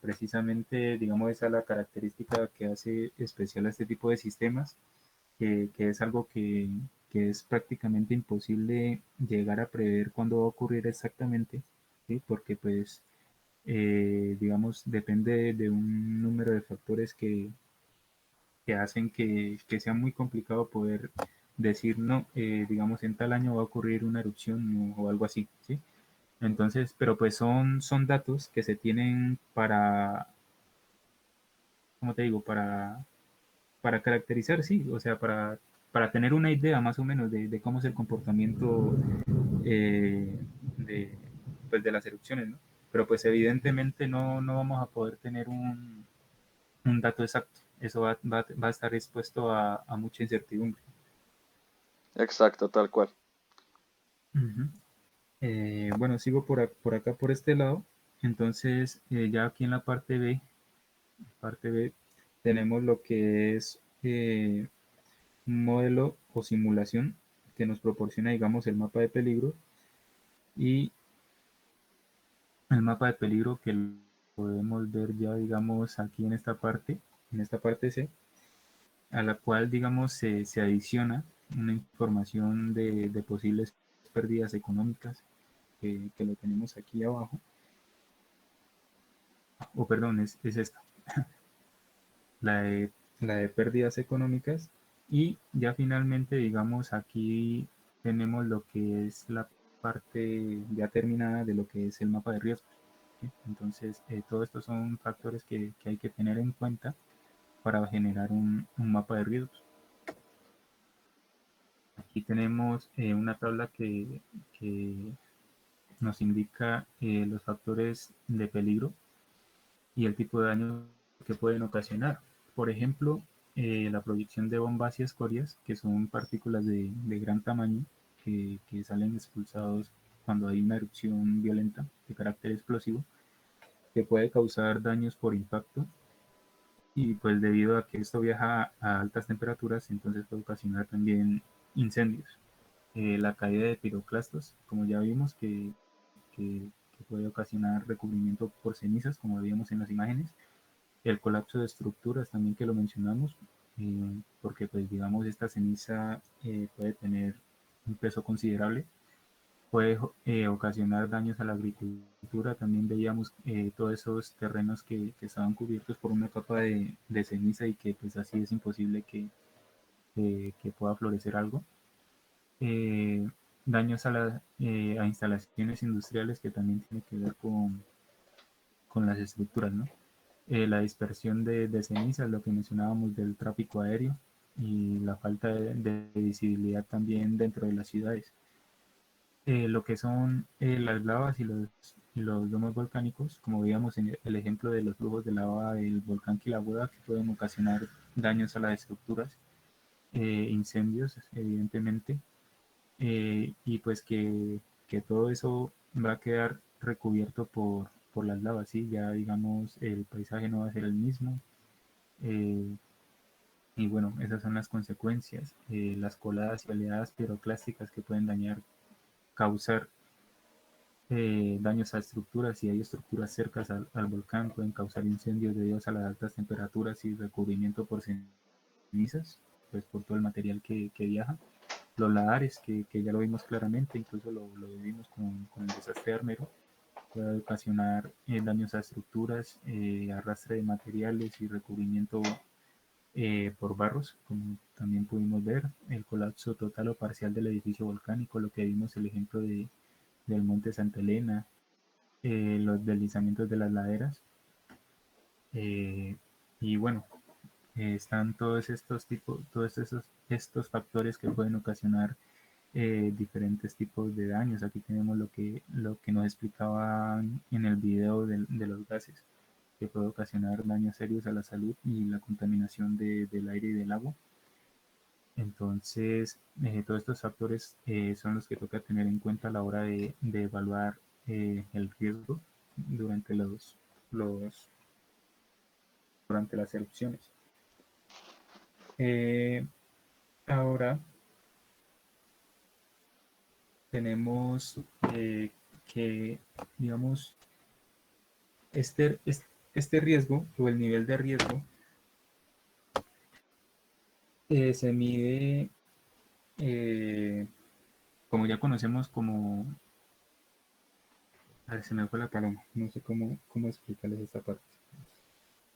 [SPEAKER 1] Precisamente, digamos, esa es la característica que hace especial a este tipo de sistemas, que es algo que es prácticamente imposible llegar a prever cuándo va a ocurrir exactamente, ¿sí? Porque pues digamos, depende de un número de factores que hacen que sea muy complicado poder decir, no, digamos, en tal año va a ocurrir una erupción o algo así, ¿sí? Entonces, pero pues son datos que se tienen para, ¿cómo te digo? Para caracterizar, sí, o sea, para tener una idea más o menos de cómo es el comportamiento eh, de, pues, de las erupciones, ¿no? Pero pues evidentemente no vamos a poder tener un dato exacto. Eso va a estar expuesto a mucha incertidumbre.
[SPEAKER 2] Exacto, tal cual.
[SPEAKER 1] Ujú. Bueno, sigo por acá, por este lado. Entonces, ya aquí en la parte B, tenemos lo que es un modelo o simulación que nos proporciona, digamos, el mapa de peligro y el mapa de peligro que podemos ver ya, digamos, aquí en esta parte C, a la cual, digamos, se adiciona una información de posibles pérdidas económicas, que lo tenemos aquí abajo, o perdón, es esta, la de pérdidas económicas. Y ya finalmente, digamos, aquí tenemos lo que es la parte ya terminada de lo que es el mapa de riesgos. ¿Sí? Entonces, todos estos son factores que hay que tener en cuenta para generar un mapa de riesgos. Aquí tenemos una tabla que nos indica los factores de peligro y el tipo de daño que pueden ocasionar. Por ejemplo, la proyección de bombas y escorias, que son partículas de gran tamaño que salen expulsados cuando hay una erupción violenta de carácter explosivo, que puede causar daños por impacto y pues debido a que esto viaja a altas temperaturas, entonces puede ocasionar también incendios. La caída de piroclastos, como ya vimos, que puede ocasionar recubrimiento por cenizas, como veíamos en las imágenes. El colapso de estructuras también que lo mencionamos, porque pues digamos esta ceniza puede tener un peso considerable, puede ocasionar daños a la agricultura. También veíamos todos esos terrenos que estaban cubiertos por una capa de ceniza y que pues así es imposible que pueda florecer algo. Eh, Daños a instalaciones industriales que también tiene que ver con las estructuras, ¿no? La dispersión de cenizas, lo que mencionábamos del tráfico aéreo y la falta de visibilidad también dentro de las ciudades. Lo que son las lavas y los domos volcánicos, como veíamos en el ejemplo de los flujos de lava del volcán Kilauea, que pueden ocasionar daños a las estructuras, incendios, evidentemente, y pues que todo eso va a quedar recubierto por las lavas, ¿sí? Ya digamos el paisaje no va a ser el mismo, eh, y bueno, esas son las consecuencias, las coladas y oleadas piroclásticas que pueden causar daños a estructuras. Si hay estructuras cercas al volcán, pueden causar incendios debido a las altas temperaturas y recubrimiento por cenizas, pues por todo el material que viaja. Los ladares, que ya lo vimos claramente, incluso lo vimos con el desastre de Armero, puede ocasionar daños a estructuras, arrastre de materiales y recubrimiento por barros, como también pudimos ver, el colapso total o parcial del edificio volcánico, lo que vimos el ejemplo del monte Santa Elena, los deslizamientos de las laderas, eh, y bueno, están todos estos tipos, estos factores que pueden ocasionar diferentes tipos de daños. Aquí tenemos lo que nos explicaban en el video de los gases, que puede ocasionar daños serios a la salud y la contaminación del aire y del agua. Entonces, todos estos factores son los que toca tener en cuenta a la hora de evaluar el riesgo durante los, durante las erupciones. Eh, Ahora tenemos que, digamos, este, este riesgo o el nivel de riesgo se mide, eh, como ya conocemos, como... A ver, se me fue la paloma, no sé cómo explicarles esta parte.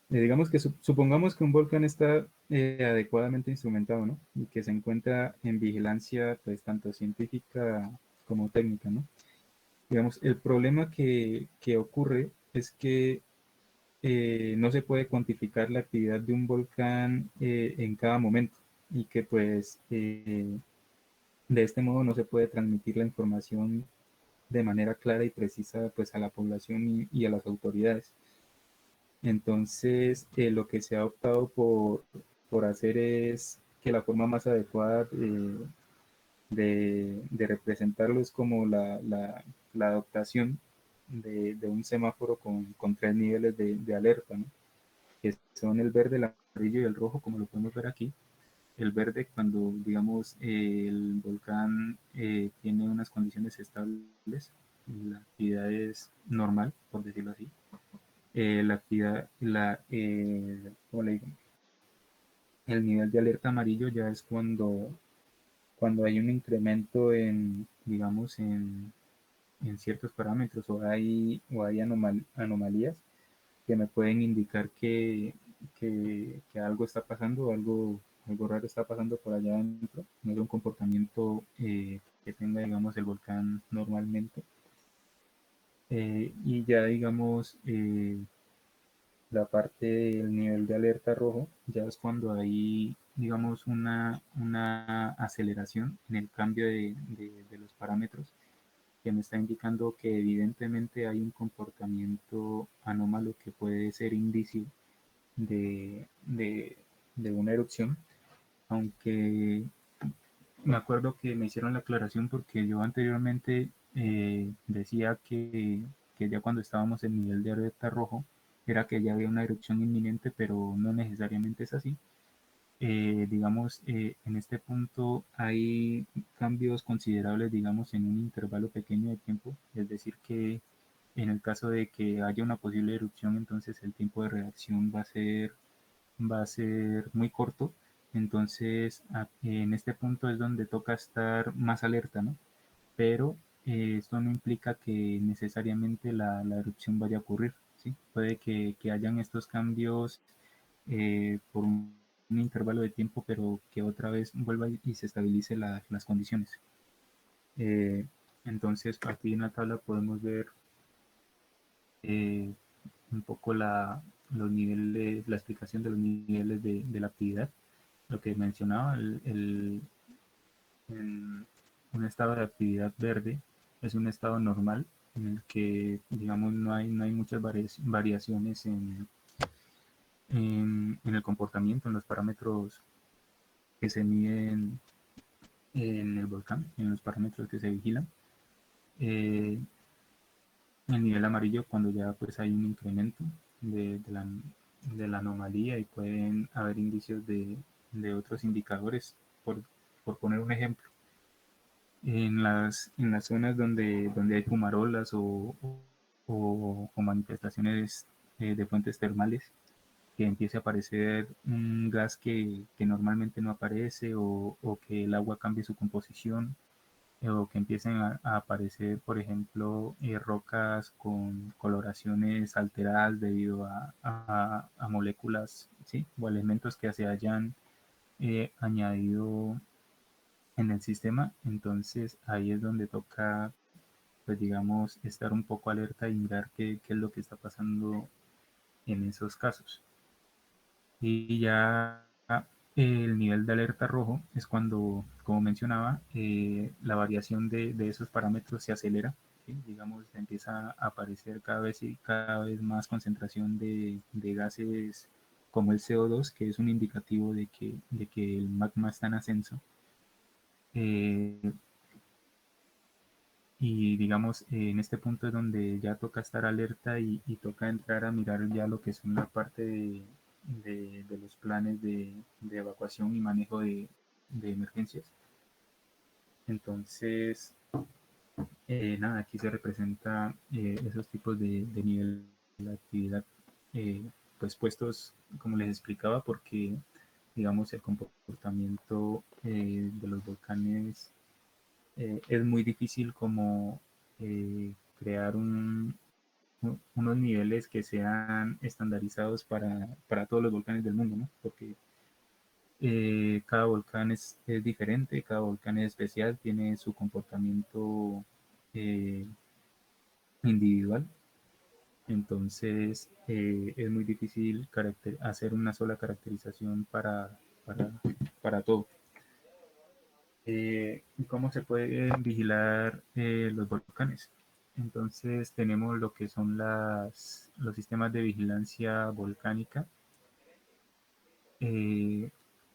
[SPEAKER 1] Digamos que supongamos que un volcán está adecuadamente instrumentado, ¿no? Y que se encuentra en vigilancia, pues, tanto científica como técnica, ¿no? Digamos, el problema que ocurre es que no se puede cuantificar la actividad de un volcán en cada momento y que pues de este modo no se puede transmitir la información de manera clara y precisa pues a la población y a las autoridades. Entonces lo que se ha optado por hacer es que la forma más adecuada de representarlo es como la adoptación de un semáforo con tres niveles de alerta, ¿no? Que son el verde, el amarillo y el rojo, como lo podemos ver aquí. El verde cuando, digamos, el volcán tiene unas condiciones estables, la actividad es normal, por decirlo así. La actividad, ¿cómo le digo? El nivel de alerta amarillo ya es cuando hay un incremento en, digamos, en ciertos parámetros o hay anomalías que me pueden indicar que algo está pasando, algo raro está pasando por allá adentro, no es un comportamiento que tenga, digamos, el volcán normalmente. Y ya, digamos, la parte del nivel de alerta rojo, ya es cuando hay, digamos, una aceleración en el cambio de los parámetros que me está indicando que evidentemente hay un comportamiento anómalo que puede ser indicio de, de, de una erupción, aunque me acuerdo que me hicieron la aclaración porque yo anteriormente decía que ya cuando estábamos en nivel de alerta rojo era que ya había una erupción inminente, pero no necesariamente es así. Digamos, en este punto hay cambios considerables, digamos, en un intervalo pequeño de tiempo, es decir, que en el caso de que haya una posible erupción, entonces el tiempo de reacción va a ser muy corto. Entonces, en este punto es donde toca estar más alerta, ¿no? Pero esto no implica que necesariamente la erupción vaya a ocurrir, ¿sí? Puede que hayan estos cambios por un intervalo de tiempo, pero que otra vez vuelva y se estabilice las condiciones. Eh, entonces, aquí en la tabla podemos ver eh, un poco los niveles, la explicación de los niveles de la actividad. Lo que mencionaba, un estado de actividad verde es un estado normal en el que, digamos, no hay muchas variaciones en el comportamiento, en los parámetros que se miden en el volcán, en los parámetros que se vigilan. Eh, el nivel amarillo cuando ya pues hay un incremento de la anomalía y pueden haber indicios de otros indicadores. Por poner un ejemplo, en las zonas donde hay fumarolas o manifestaciones de fuentes termales, que empiece a aparecer un gas que normalmente no aparece o que el agua cambie su composición o que empiecen a aparecer, por ejemplo, rocas con coloraciones alteradas debido a moléculas, ¿sí? O elementos que se hayan añadido en el sistema. Entonces ahí es donde toca, pues digamos, estar un poco alerta y mirar qué es lo que está pasando en esos casos. Y ya el nivel de alerta rojo es cuando, como mencionaba, la variación de esos parámetros se acelera, ¿sí? Digamos, empieza a aparecer cada vez más concentración de gases como el CO2, que es un indicativo de que el magma está en ascenso. Eh, y digamos, en este punto es donde ya toca estar alerta y toca entrar a mirar ya lo que son la parte de los planes de evacuación y manejo de emergencias. Entonces, nada, aquí se representa esos tipos de nivel de actividad, eh, pues puestos, como les explicaba, porque, digamos, el comportamiento de los volcanes es muy difícil como crear unos niveles que sean estandarizados para todos los volcanes del mundo, ¿no? Porque cada volcán es diferente, cada volcán es especial, tiene su comportamiento eh, individual, entonces es muy difícil hacer una sola caracterización para, para todo. ¿Cómo se pueden vigilar los volcanes? Entonces tenemos lo que son los sistemas de vigilancia volcánica. Eh,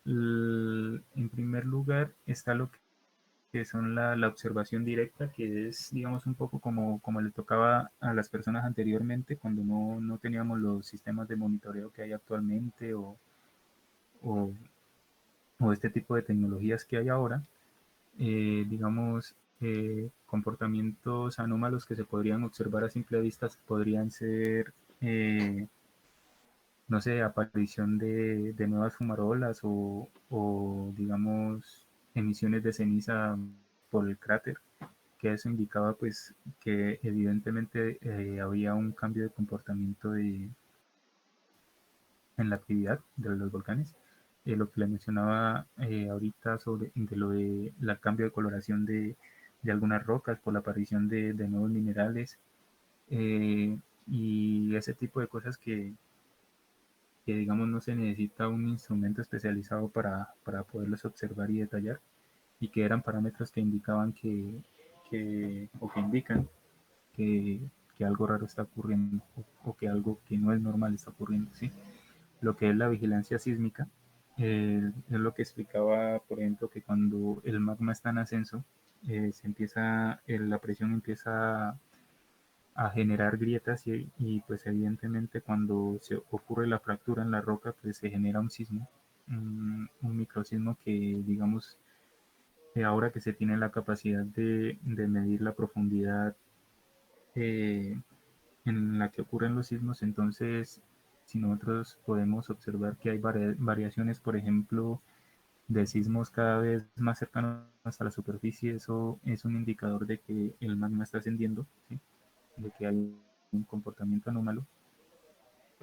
[SPEAKER 1] en primer lugar está lo que son la observación directa, que es, digamos, un poco como le tocaba a las personas anteriormente, cuando no teníamos los sistemas de monitoreo que hay actualmente o, o este tipo de tecnologías que hay ahora. Digamos, comportamientos anómalos que se podrían observar a simple vista podrían ser, no sé, aparición de nuevas fumarolas o digamos, emisiones de ceniza por el cráter, que eso indicaba pues que evidentemente había un cambio de comportamiento en la actividad de los volcanes. Lo que le mencionaba ahorita sobre de lo de la cambio de coloración de algunas rocas por la aparición de nuevos minerales, y ese tipo de cosas que digamos no se necesita un instrumento especializado para poderlos observar y detallar, y que eran parámetros que indicaban o que indican que, que algo raro está ocurriendo, o que algo que no es normal está ocurriendo, ¿sí? Lo que es la vigilancia sísmica, es lo que explicaba, por ejemplo, que cuando el magma está en ascenso, la presión empieza a generar grietas, pues evidentemente cuando se ocurre la fractura en la roca, pues se genera un sismo, un microsismo que digamos, ahora que se tiene la capacidad de medir la profundidad eh, en la que ocurren los sismos, entonces si nosotros podemos observar que hay variaciones, por ejemplo, de sismos cada vez más cercanos a la superficie, eso es un indicador de que el magma está ascendiendo, ¿sí? De que hay un comportamiento anómalo.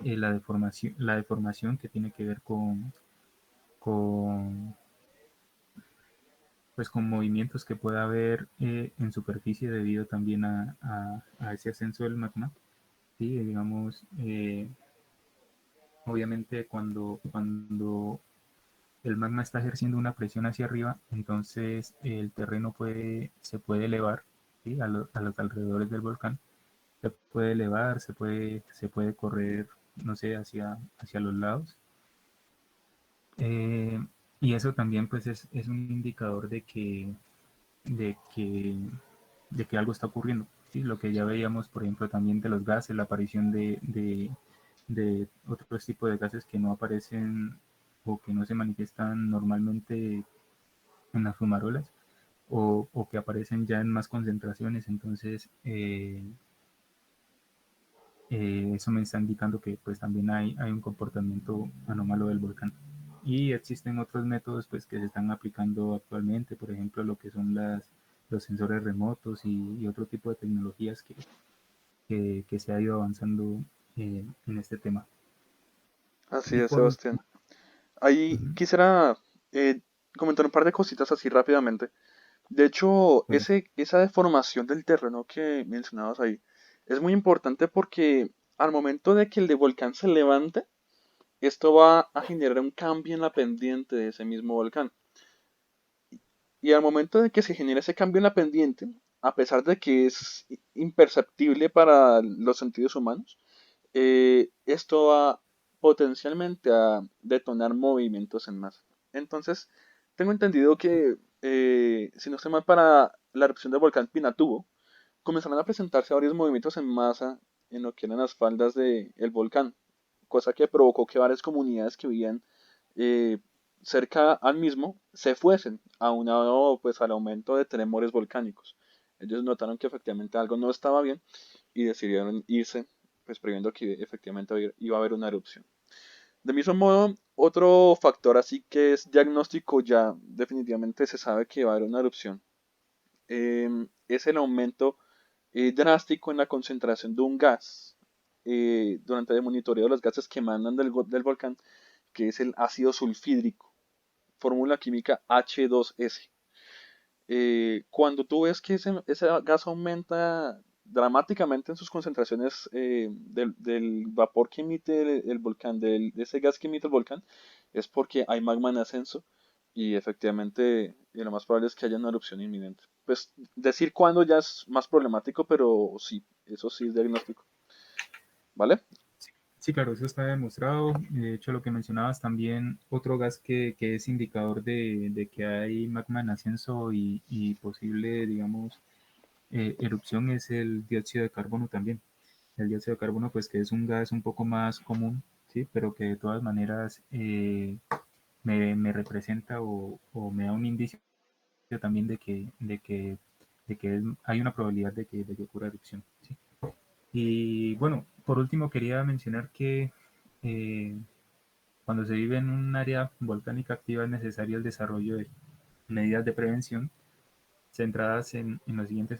[SPEAKER 1] La deformación que tiene que ver con, pues, con movimientos que pueda haber en superficie debido también a ese ascenso del magma. Sí, digamos, obviamente cuando el magma está ejerciendo una presión hacia arriba, entonces el terreno se puede elevar, ¿sí? A los alrededores del volcán. Se puede elevar, se puede correr, no sé, hacia los lados. Eh, y eso también pues es un indicador de que, de que algo está ocurriendo. ¿Sí? Lo que ya veíamos, por ejemplo, también de los gases, la aparición de otros tipos de gases que no aparecen o que no se manifiestan normalmente en las fumarolas, o que aparecen ya en más concentraciones. Entonces, eso me está indicando que pues también hay un comportamiento anómalo del volcán. Y existen otros métodos pues que se están aplicando actualmente, por ejemplo lo que son los sensores remotos y otro tipo de tecnologías que se ha ido avanzando en este tema.
[SPEAKER 2] Así
[SPEAKER 1] Y
[SPEAKER 2] es,
[SPEAKER 1] por
[SPEAKER 2] Sebastián.
[SPEAKER 1] último,
[SPEAKER 2] Ahí
[SPEAKER 1] ujú,
[SPEAKER 2] quisiera comentar un par de cositas así rápidamente. De hecho,
[SPEAKER 1] claro,
[SPEAKER 2] esa deformación del terreno que mencionabas ahí es muy importante porque al momento de que el de volcán se levante, esto va a generar un cambio en la pendiente de ese mismo volcán. Y al momento de que se genera ese cambio en la pendiente, a pesar de que es imperceptible para los sentidos humanos, esto va potencialmente a detonar movimientos en masa. Entonces, tengo entendido que, si no estoy mal, para la erupción del volcán Pinatubo, comenzaron a presentarse varios movimientos en masa en lo que eran las faldas del volcán, cosa que provocó que varias comunidades que vivían eh, cerca al mismo se fuesen, aunado pues al aumento de tremores volcánicos. Ellos notaron que efectivamente algo no estaba bien y decidieron irse, pues previendo que efectivamente iba a haber una erupción. De mismo modo, otro factor así que es diagnóstico, ya definitivamente se sabe que va a haber una erupción, es el aumento drástico en la concentración de un gas durante el monitoreo de los gases que mandan del volcán, que es el ácido sulfídrico, fórmula química H2S. Cuando tú ves que ese gas aumenta dramáticamente en sus concentraciones del vapor que emite el volcán, de ese gas que emite el volcán, es porque hay magma en ascenso y efectivamente lo más probable es que haya una erupción inminente. Pues decir cuándo ya es más problemático, pero sí, eso sí es diagnóstico. ¿Vale?
[SPEAKER 1] sí, claro, eso está demostrado. De hecho, lo que mencionabas también, otro gas que es indicador de que hay magma en ascenso y posible, digamos, erupción, es el dióxido de carbono también. El dióxido de carbono, pues que es un gas un poco más común, ¿sí? Pero que de todas maneras me representa o me da un indicio también de que hay una probabilidad de que ocurra erupción, ¿sí? Y bueno, por último quería mencionar que eh, cuando se vive en un área volcánica activa es necesario el desarrollo medidas de prevención centradas en los siguientes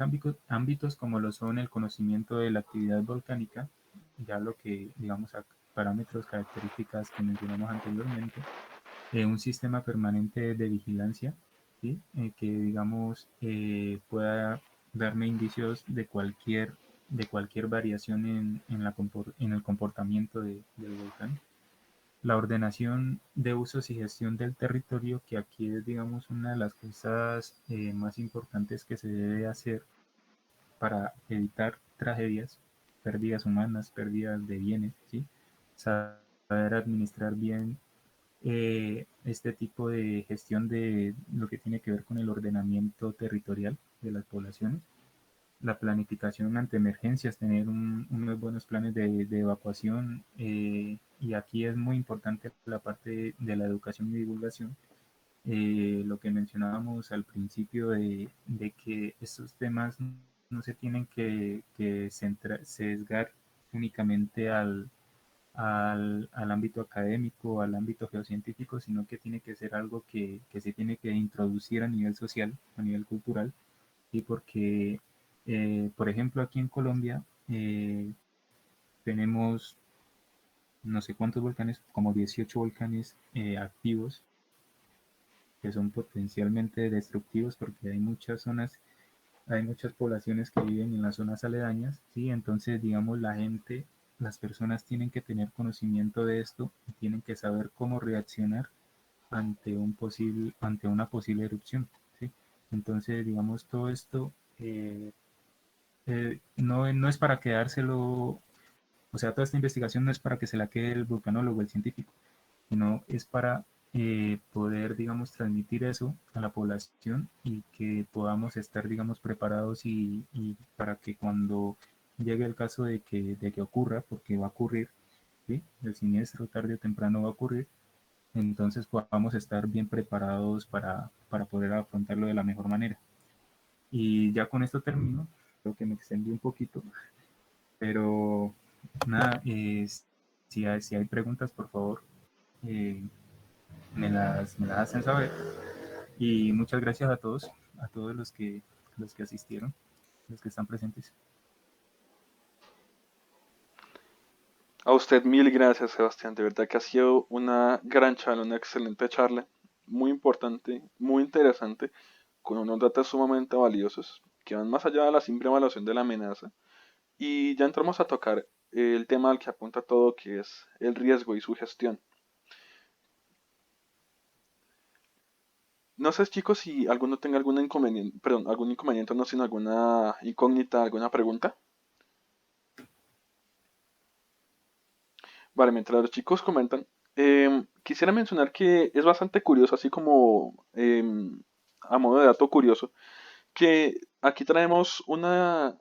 [SPEAKER 1] ámbitos, como lo son el conocimiento de la actividad volcánica, ya lo que, digamos, parámetros, características que mencionamos anteriormente, un sistema permanente de vigilancia, ¿sí? Que, digamos, pueda darme indicios de cualquier variación en el comportamiento del volcán. La ordenación de usos y gestión del territorio, que aquí es, digamos, una de las cosas más importantes que se debe hacer para evitar tragedias, pérdidas humanas, pérdidas de bienes, ¿sí? Saber administrar bien este tipo de gestión de lo que tiene que ver con el ordenamiento territorial de las poblaciones, la planificación ante emergencias, tener unos buenos planes de evacuación, y aquí es muy importante la parte de la educación y divulgación, lo que mencionábamos al principio de que estos temas no se tienen que sesgar únicamente al ámbito académico, al ámbito geocientífico, sino que tiene que ser algo que se tiene que introducir a nivel social, a nivel cultural, y porque, por ejemplo, aquí en Colombia tenemos no sé cuántos volcanes, como 18 volcanes activos, que son potencialmente destructivos porque hay muchas zonas, hay muchas poblaciones que viven en las zonas aledañas, ¿sí? Entonces, digamos, la gente, las personas tienen que tener conocimiento de esto y tienen que saber cómo reaccionar ante una posible erupción, ¿sí? Entonces, digamos, todo esto no es para quedárselo, o sea, toda esta investigación no es para que se la quede el vulcanólogo, el científico, sino es para poder, digamos, transmitir eso a la población y que podamos estar, digamos, preparados y para que cuando llegue el caso de que ocurra, porque va a ocurrir, ¿sí? El siniestro tarde o temprano va a ocurrir, entonces podamos estar bien preparados para poder afrontarlo de la mejor manera. Y ya con esto termino, creo que me extendí un poquito, pero nada, si hay preguntas, por favor, eh, me las hacen saber. Y muchas gracias a todos los que asistieron, los que están presentes.
[SPEAKER 2] A usted mil gracias, Sebastián. De verdad que ha sido una gran charla, una excelente charla, muy importante, muy interesante, con unos datos sumamente valiosos que van más allá de la simple evaluación de la amenaza. Y ya entramos a tocar el tema al que apunta todo, que es el riesgo y su gestión. No sé, chicos, si alguno tenga algún inconveniente, perdón, algún inconveniente, no, sino alguna incógnita, alguna pregunta. Vale, mientras los chicos comentan, quisiera mencionar que es bastante curioso, así como a modo de dato curioso, que aquí traemos una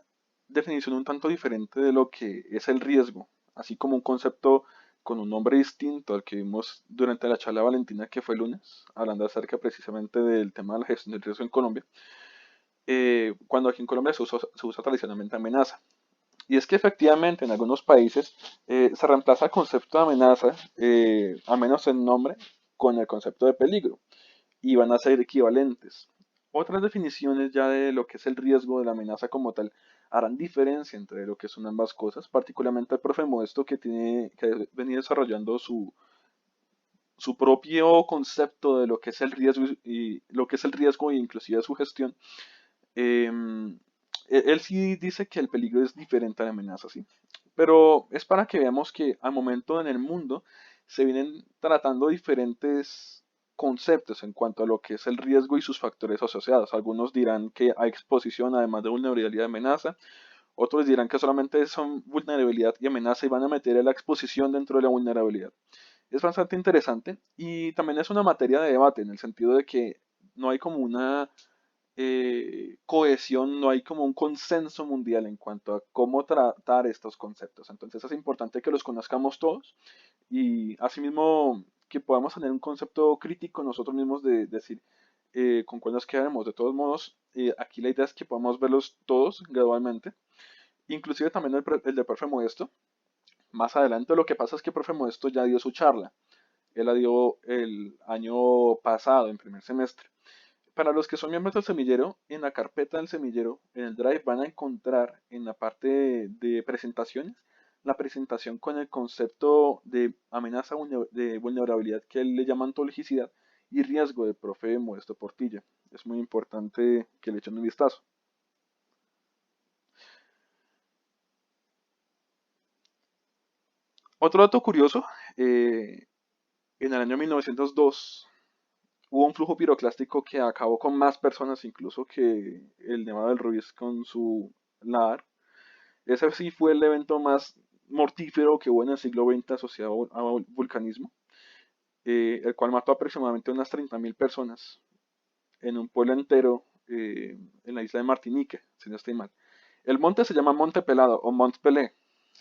[SPEAKER 2] definición un tanto diferente de lo que es el riesgo, así como un concepto con un nombre distinto al que vimos durante la charla valentina que fue el lunes, hablando acerca precisamente del tema de la gestión del riesgo en Colombia, cuando aquí en Colombia se usa tradicionalmente amenaza. Y es que efectivamente en algunos países se reemplaza el concepto de amenaza, al menos en nombre, con el concepto de peligro y van a ser equivalentes. Otras definiciones ya de lo que es el riesgo de la amenaza como tal harán diferencia entre lo que son ambas cosas, particularmente el profe Modesto que ha venido desarrollando su propio concepto de lo que es el riesgo y lo que es el riesgo e inclusive su gestión. Él sí dice que el peligro es diferente a la amenaza, sí. Pero es para que veamos que al momento en el mundo se vienen tratando diferentes conceptos en cuanto a lo que es el riesgo y sus factores asociados. Algunos dirán que hay exposición además de vulnerabilidad y amenaza. Otros dirán que solamente son vulnerabilidad y amenaza y van a meter la exposición dentro de la vulnerabilidad. Es bastante interesante y también es una materia de debate en el sentido de que no hay como una cohesión, no hay como un consenso mundial en cuanto a cómo tratar estos conceptos. Entonces es importante que los conozcamos todos y asimismo que podamos tener un concepto crítico nosotros mismos de decir con cuál nos quedaremos. De todos modos, aquí la idea es que podamos verlos todos gradualmente, inclusive también el de Profe Modesto. Más adelante lo que pasa es que Profe Modesto ya dio su charla. Él la dio el año pasado, en primer semestre. para los que son miembros del semillero, en la carpeta del semillero, en el Drive, van a encontrar en la parte de presentaciones, la presentación con el concepto de amenaza de vulnerabilidad que le llaman toxicidad y riesgo del profe Modesto Portilla. Es muy importante que le echen un vistazo. Otro dato curioso, en el año 1902 hubo un flujo piroclástico que acabó con más personas incluso que el Nevado del Ruiz con su LAR. Ese sí fue el evento más mortífero que hubo en el siglo XX asociado al vulcanismo, el cual mató aproximadamente unas 30.000 personas en un pueblo entero en la isla de Martinique, si no estoy mal. El monte se llama Monte Pelado o Mont Pelé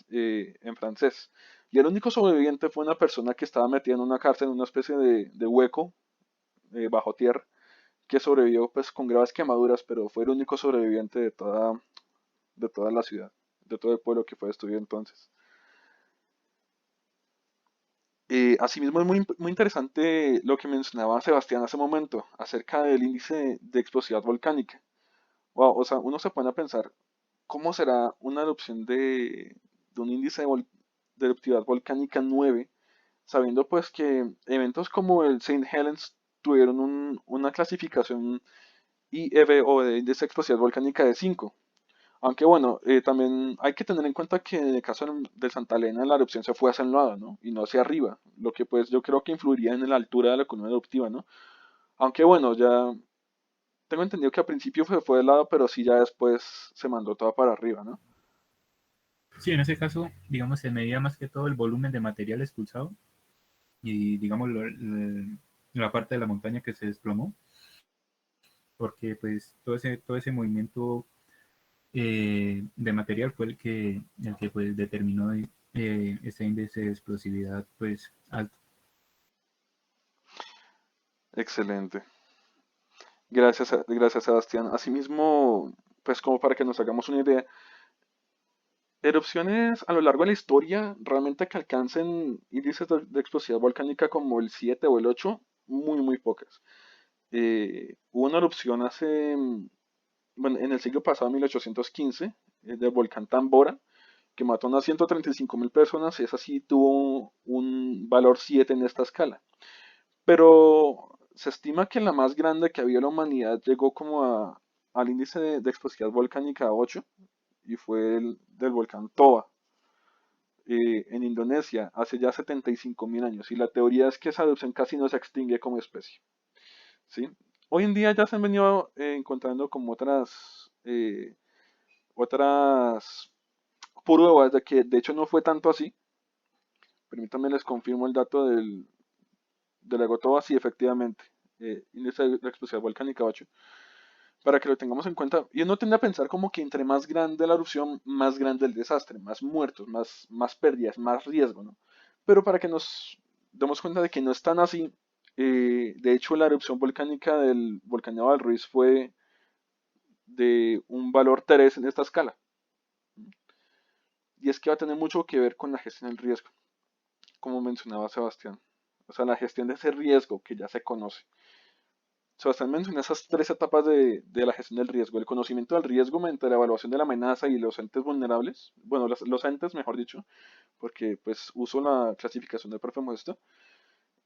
[SPEAKER 2] en francés. Y el único sobreviviente fue una persona que estaba metida en una cárcel, en una especie de hueco bajo tierra, que sobrevivió pues con graves quemaduras, pero fue el único sobreviviente de toda la ciudad, de todo el pueblo que fue destruido entonces. Asimismo, es muy interesante lo que mencionaba Sebastián hace un momento acerca del índice de explosividad volcánica. Wow, o sea, uno se pone a pensar, ¿cómo será una erupción de un índice de eruptividad volcánica 9, sabiendo pues que eventos como el Saint Helens tuvieron una clasificación IEV o de índice de explosividad volcánica de 5? Aunque bueno, también hay que tener en cuenta que en el caso del Santa Elena la erupción se fue hacia el lado, ¿no? Y no hacia arriba, lo que pues yo creo que influiría en la altura de la columna eruptiva, ¿no? Aunque bueno, ya tengo entendido que al principio fue de lado, pero sí ya después se mandó todo para arriba, ¿no?
[SPEAKER 1] Sí, en ese caso, digamos, se medía más que todo el volumen de material expulsado y, digamos, la parte de la montaña que se desplomó, porque pues todo ese movimiento de material fue el que pues determinó ese índice de explosividad pues alto.
[SPEAKER 2] Excelente. Gracias Sebastián. Asimismo, pues como para que nos hagamos una idea, erupciones a lo largo de la historia realmente que alcancen índices de explosividad volcánica como el 7 o el 8, muy pocas. Hubo una erupción bueno, en el siglo pasado, 1815, del volcán Tambora, que mató a unas 135.000 personas y esa sí tuvo un valor 7 en esta escala. Pero se estima que la más grande que había en la humanidad llegó como al índice de explosividad volcánica 8 y fue el del volcán Toba en Indonesia hace ya 75.000 años. Y la teoría es que esa erupción casi no se extingue como especie. ¿Sí? Hoy en día ya se han venido encontrando como otras pruebas de que de hecho no fue tanto así. Permítanme les confirmo el dato del lago Toba, sí, efectivamente. Índice de explosividad volcánica 8 para que lo tengamos en cuenta. Y uno tiende a pensar como que entre más grande la erupción, más grande el desastre, más muertos, más pérdidas, más riesgo, ¿no? Pero para que nos demos cuenta de que no es tan así, de hecho la erupción volcánica del volcán Nevado del Ruiz fue de un valor 3 en esta escala. Y es que va a tener mucho que ver con la gestión del riesgo, como mencionaba Sebastián. O sea, la gestión de ese riesgo que ya se conoce. Sebastián mencionó esas tres etapas de la gestión del riesgo: el conocimiento del riesgo mediante la evaluación de la amenaza y los entes vulnerables, bueno, los entes, mejor dicho, porque pues uso la clasificación del profe Modesto.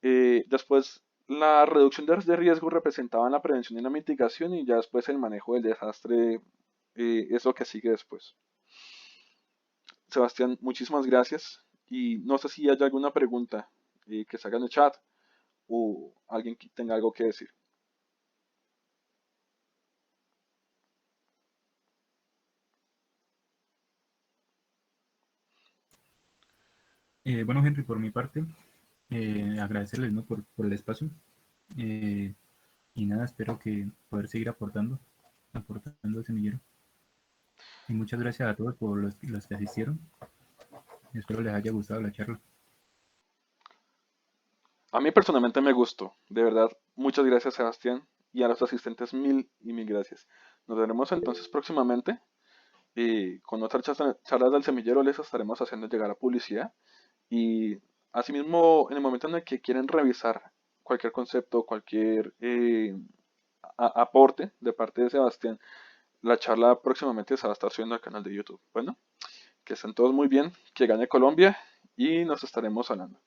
[SPEAKER 2] Después, la reducción de riesgo representaba la prevención y la mitigación y ya después el manejo del desastre es lo que sigue después. Sebastián, muchísimas gracias y no sé si hay alguna pregunta que se haga en el chat o alguien que tenga algo que decir.
[SPEAKER 1] Bueno, Henry, por mi parte, agradecerles, ¿no? por el espacio eh, y nada, espero que poder seguir aportando al semillero. Y muchas gracias a todos por los que asistieron. Espero les haya gustado la charla.
[SPEAKER 2] A mí personalmente me gustó, de verdad. Muchas gracias, Sebastián, y a los asistentes mil y mil gracias. Nos veremos entonces próximamente y con otras charlas del semillero les estaremos haciendo llegar a publicidad. Y asimismo, en el momento en el que quieren revisar cualquier concepto, cualquier aporte de parte de Sebastián. La charla próximamente se va a estar subiendo al canal de YouTube. Bueno, que estén todos muy bien, que gane Colombia y nos estaremos hablando.